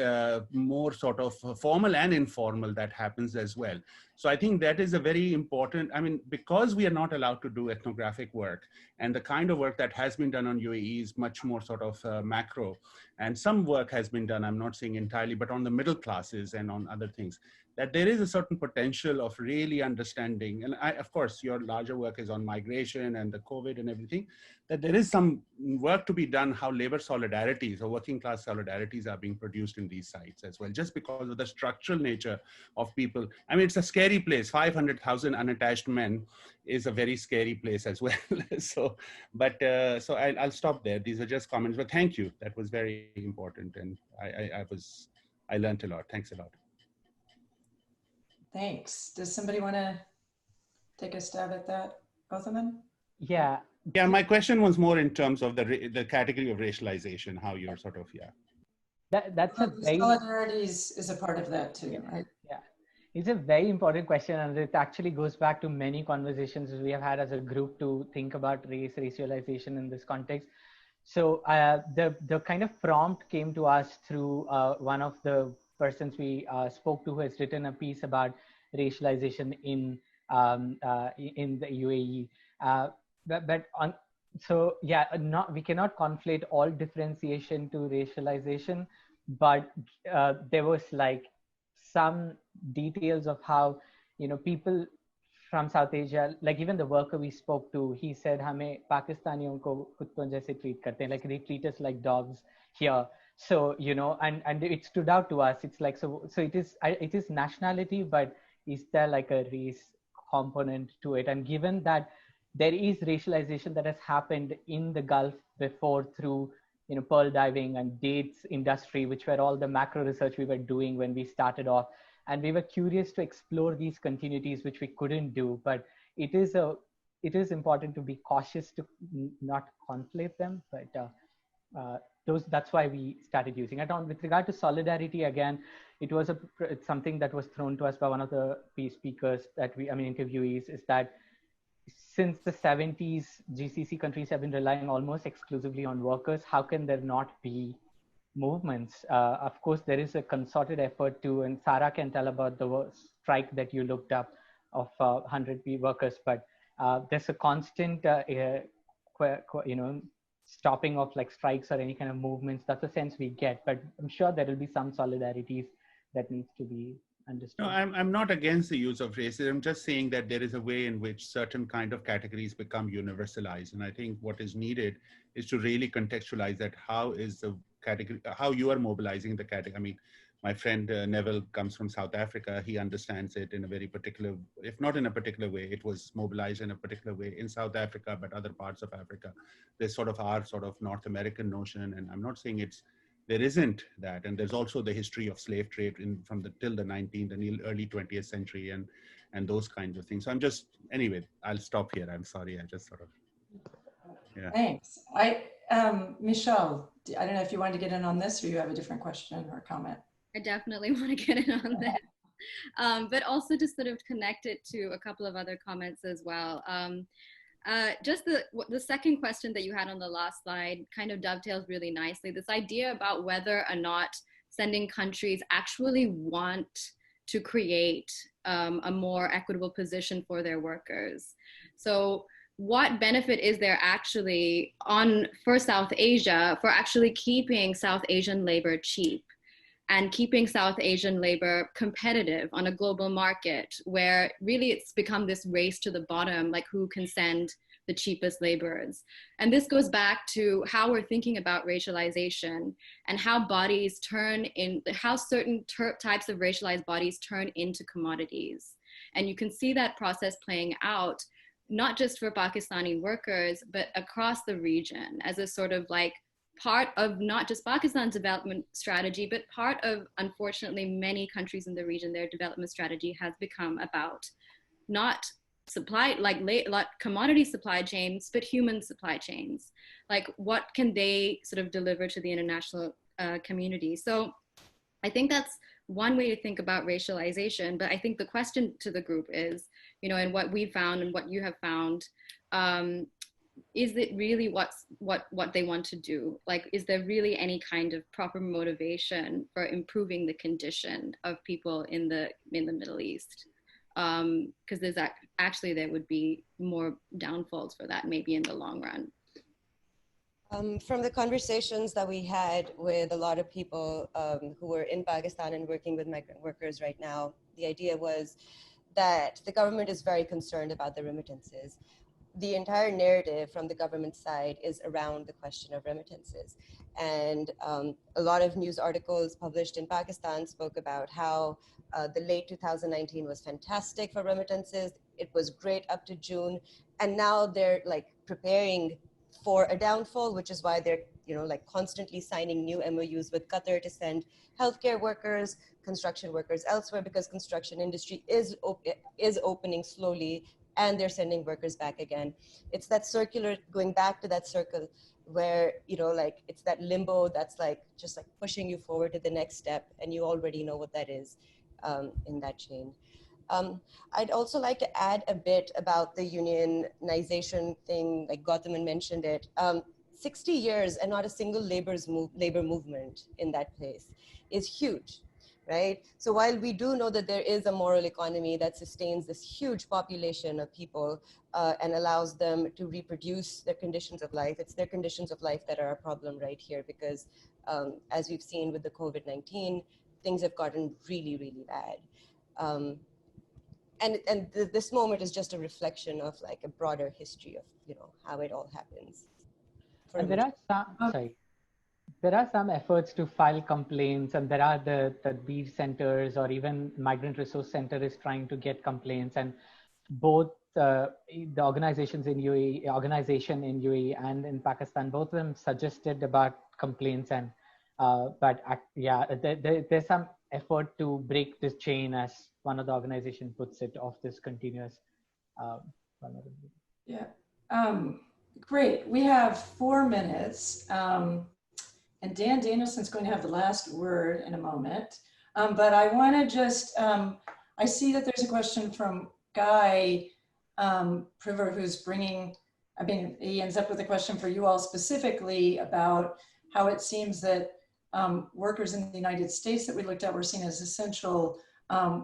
more sort of formal and informal, that happens as well. So I think that is a very important, because we are not allowed to do ethnographic work, and the kind of work that has been done on UAE is much more sort of macro, and some work has been done, I'm not saying entirely, but on the middle classes and on other things, that there is a certain potential of really understanding. And of course, your larger work is on migration and the COVID and everything, that there is some work to be done how labor solidarities or working class solidarities are being produced in these sites as well, just because of the structural nature of people. It's a scary place. 500,000 unattached men is a very scary place as well. So I'll stop there. These are just comments, but thank you. That was very important. And I learned a lot. Thanks a lot. Thanks. Does somebody want to take a stab at that? Both of them? Yeah. Yeah, my question was more in terms of the category of racialization, how you're sort of, yeah. That's a very... Solidarities is a part of that too, right? Yeah. It's a very important question, and it actually goes back to many conversations we have had as a group to think about racialization in this context. So the kind of prompt came to us through one of the persons we spoke to, who has written a piece about racialization in the UAE. We cannot conflate all differentiation to racialization, but there was like some details of how, you know, people from South Asia, like even the worker we spoke to, he said, "Hame Pakistaniyon ko kutton jaise treat karte hain," like they treat us like dogs here. So, you know, and it stood out to us. It's like, so it is nationality, but is there like a race component to it? And given that there is racialization that has happened in the Gulf before through, you know, pearl diving and dates industry, which were all the macro research we were doing when we started off. And we were curious to explore these continuities, which we couldn't do, but it is important to be cautious to not conflate them. But that's why we started using it. With regard to solidarity, again, it's something that was thrown to us by one of the speakers interviewees, is that since the 70s, GCC countries have been relying almost exclusively on workers. How can there not be movements? Of course, there is a concerted effort to, and Sarah can tell about the strike that you looked up of 100 workers, but there's a constant, stopping of like strikes or any kind of movements. That's the sense we get, but I'm sure there will be some solidarities that needs to be understood. No, I'm not against the use of racism. I'm just saying that there is a way in which certain kind of categories become universalized. And I think what is needed is to really contextualize that how is the category, how you are mobilizing the category. I mean, my friend Neville comes from South Africa. He understands it in a very particular, if not in a particular way, it was mobilized in a particular way in South Africa, but other parts of Africa. There's sort of our sort of North American notion. And I'm not saying there isn't that. And there's also the history of slave trade till the 19th and early 20th century and those kinds of things. So anyway, I'll stop here. I'm sorry. I just sort of, yeah. Thanks. Michelle, I don't know if you wanted to get in on this or you have a different question or comment. I definitely want to get in on this, but also to sort of connect it to a couple of other comments as well. Just the second question that you had on the last slide kind of dovetails really nicely. This idea about whether or not sending countries actually want to create a more equitable position for their workers. So what benefit is there actually for South Asia for actually keeping South Asian labor cheap and keeping South Asian labor competitive on a global market where really it's become this race to the bottom, like who can send the cheapest laborers. And this goes back to how we're thinking about racialization and how bodies how certain types of racialized bodies turn into commodities. And you can see that process playing out, not just for Pakistani workers, but across the region as a sort of like part of not just Pakistan's development strategy, but part of, unfortunately, many countries in the region, their development strategy has become about not commodity supply chains, but human supply chains. Like what can they sort of deliver to the international community? So I think that's one way to think about racialization. But I think the question to the group is, you know, and what we found and what you have found, is it really what they want to do? Like, is there really any kind of proper motivation for improving the condition of people in the Middle East? Because there would be more downfalls for that maybe in the long run. From the conversations that we had with a lot of people who were in Pakistan and working with migrant workers right now, the idea was that the government is very concerned about the remittances. The entire narrative from the government side is around the question of remittances. And a lot of news articles published in Pakistan spoke about how the late 2019 was fantastic for remittances. It was great up to June. And now they're like preparing for a downfall, which is why they're, like constantly signing new MOUs with Qatar to send healthcare workers, construction workers elsewhere, because construction industry is opening slowly, and they're sending workers back again. It's that circular, going back to that circle where, like it's that limbo that's like just like pushing you forward to the next step, and you already know what that is in that chain. I'd also like to add a bit about the unionization thing, like Gautam mentioned it. 60 years and not a single labor movement in that place is huge, right? So while we do know that there is a moral economy that sustains this huge population of people and allows them to reproduce their conditions of life, it's their conditions of life that are a problem right here, because as we've seen with the COVID-19, things have gotten really, really bad. And this moment is just a reflection of like a broader history of, how it all happens. And there are some efforts to file complaints, and there are the beach centers, or even Migrant Resource Center is trying to get complaints, and both the organization in UAE and in Pakistan, both of them suggested about complaints, and there's some effort to break this chain, as one of the organizations puts it, of this continuous vulnerability. Yeah. Great. We have 4 minutes. And Dan Danielson's going to have the last word in a moment. But I want to just, I see that there's a question from Guy Priver, who's he ends up with a question for you all specifically about how it seems that workers in the United States that we looked at were seen as essential,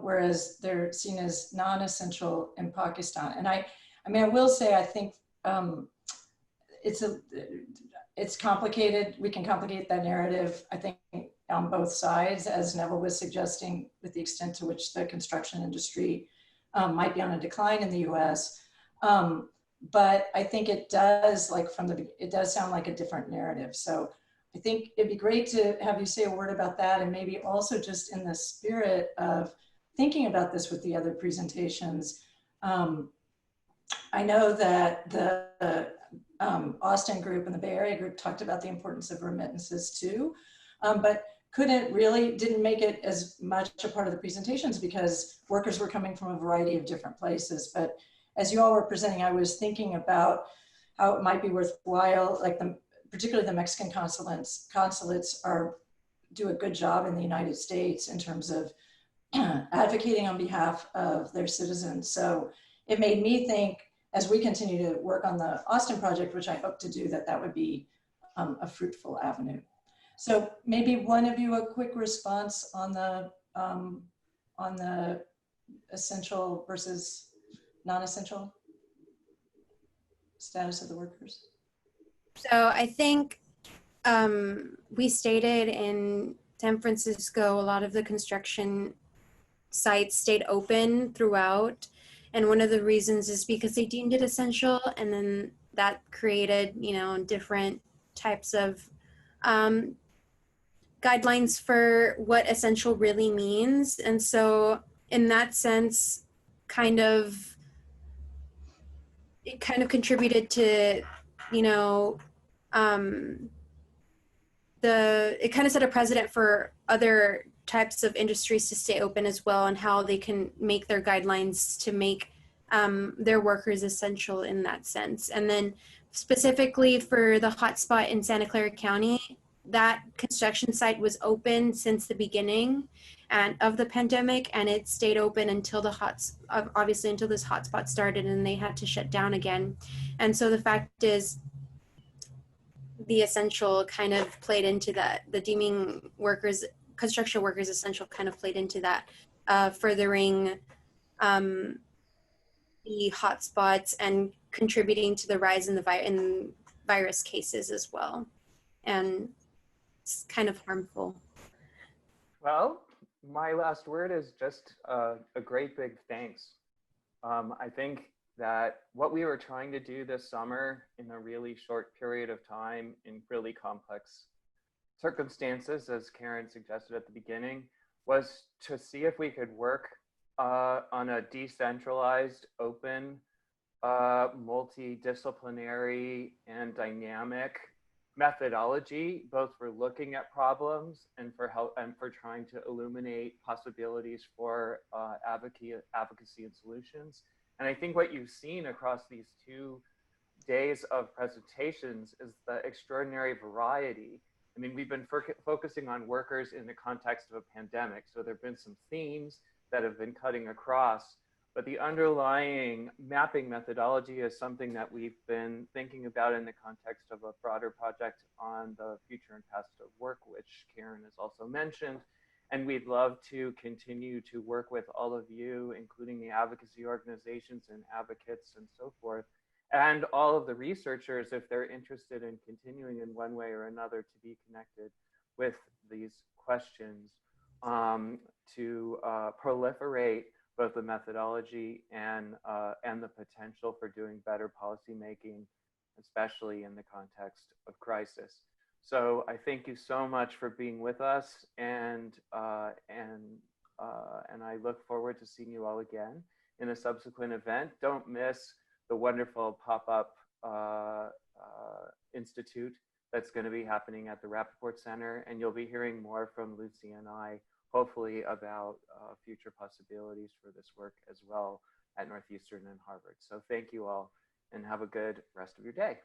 whereas they're seen as non-essential in Pakistan. And I will say, I think it's complicated. We can complicate that narrative, I think, on both sides, as Neville was suggesting, with the extent to which the construction industry might be on a decline in the US. But I think it does, it does sound like a different narrative. So I think it'd be great to have you say a word about that, and maybe also just in the spirit of thinking about this with the other presentations. I know that the Austin group and the Bay Area group talked about the importance of remittances too, but didn't make it as much a part of the presentations because workers were coming from a variety of different places. But as you all were presenting, I was thinking about how it might be worthwhile, particularly the Mexican consulates do a good job in the United States in terms of advocating on behalf of their citizens. So it made me think, as we continue to work on the Austin project, which I hope to do, that would be a fruitful avenue. So maybe one of you, a quick response on the essential versus non-essential status of the workers. So I think we stated in San Francisco, a lot of the construction sites stayed open throughout. And one of the reasons is because they deemed it essential, and then that created, different types of guidelines for what essential really means. And so in that sense, it kind of contributed to, it kind of set a precedent for other types of industries to stay open as well, and how they can make their guidelines to make their workers essential in that sense. And then specifically for the hotspot in Santa Clara County, that construction site was open since the beginning of the pandemic, and it stayed open until obviously until this hotspot started, and they had to shut down again. And so the fact is, the essential kind of played into that. The deeming construction workers essential kind of played into that, furthering the hotspots and contributing to the rise in the virus cases as well. And it's kind of harmful. Well, my last word is just a great big thanks. I think that what we were trying to do this summer in a really short period of time in really complex circumstances, as Karen suggested at the beginning, was to see if we could work on a decentralized, open multidisciplinary and dynamic methodology, both for looking at problems and for help and for trying to illuminate possibilities for advocacy and solutions. And I think what you've seen across these 2 days of presentations is the extraordinary variety. I mean, we've been focusing on workers in the context of a pandemic, so there have been some themes that have been cutting across, but the underlying mapping methodology is something that we've been thinking about in the context of a broader project on the future and past of work, which Karen has also mentioned. And we'd love to continue to work with all of you, including the advocacy organizations and advocates and so forth, and all of the researchers, if they're interested in continuing in one way or another to be connected with these questions, to proliferate both the methodology and the potential for doing better policymaking, especially in the context of crisis. So I thank you so much for being with us, and I look forward to seeing you all again in a subsequent event. Don't miss the wonderful pop-up institute that's going to be happening at the Rappaport Center, and you'll be hearing more from Lucy and I, hopefully, about future possibilities for this work as well at Northeastern and Harvard. So thank you all, and have a good rest of your day.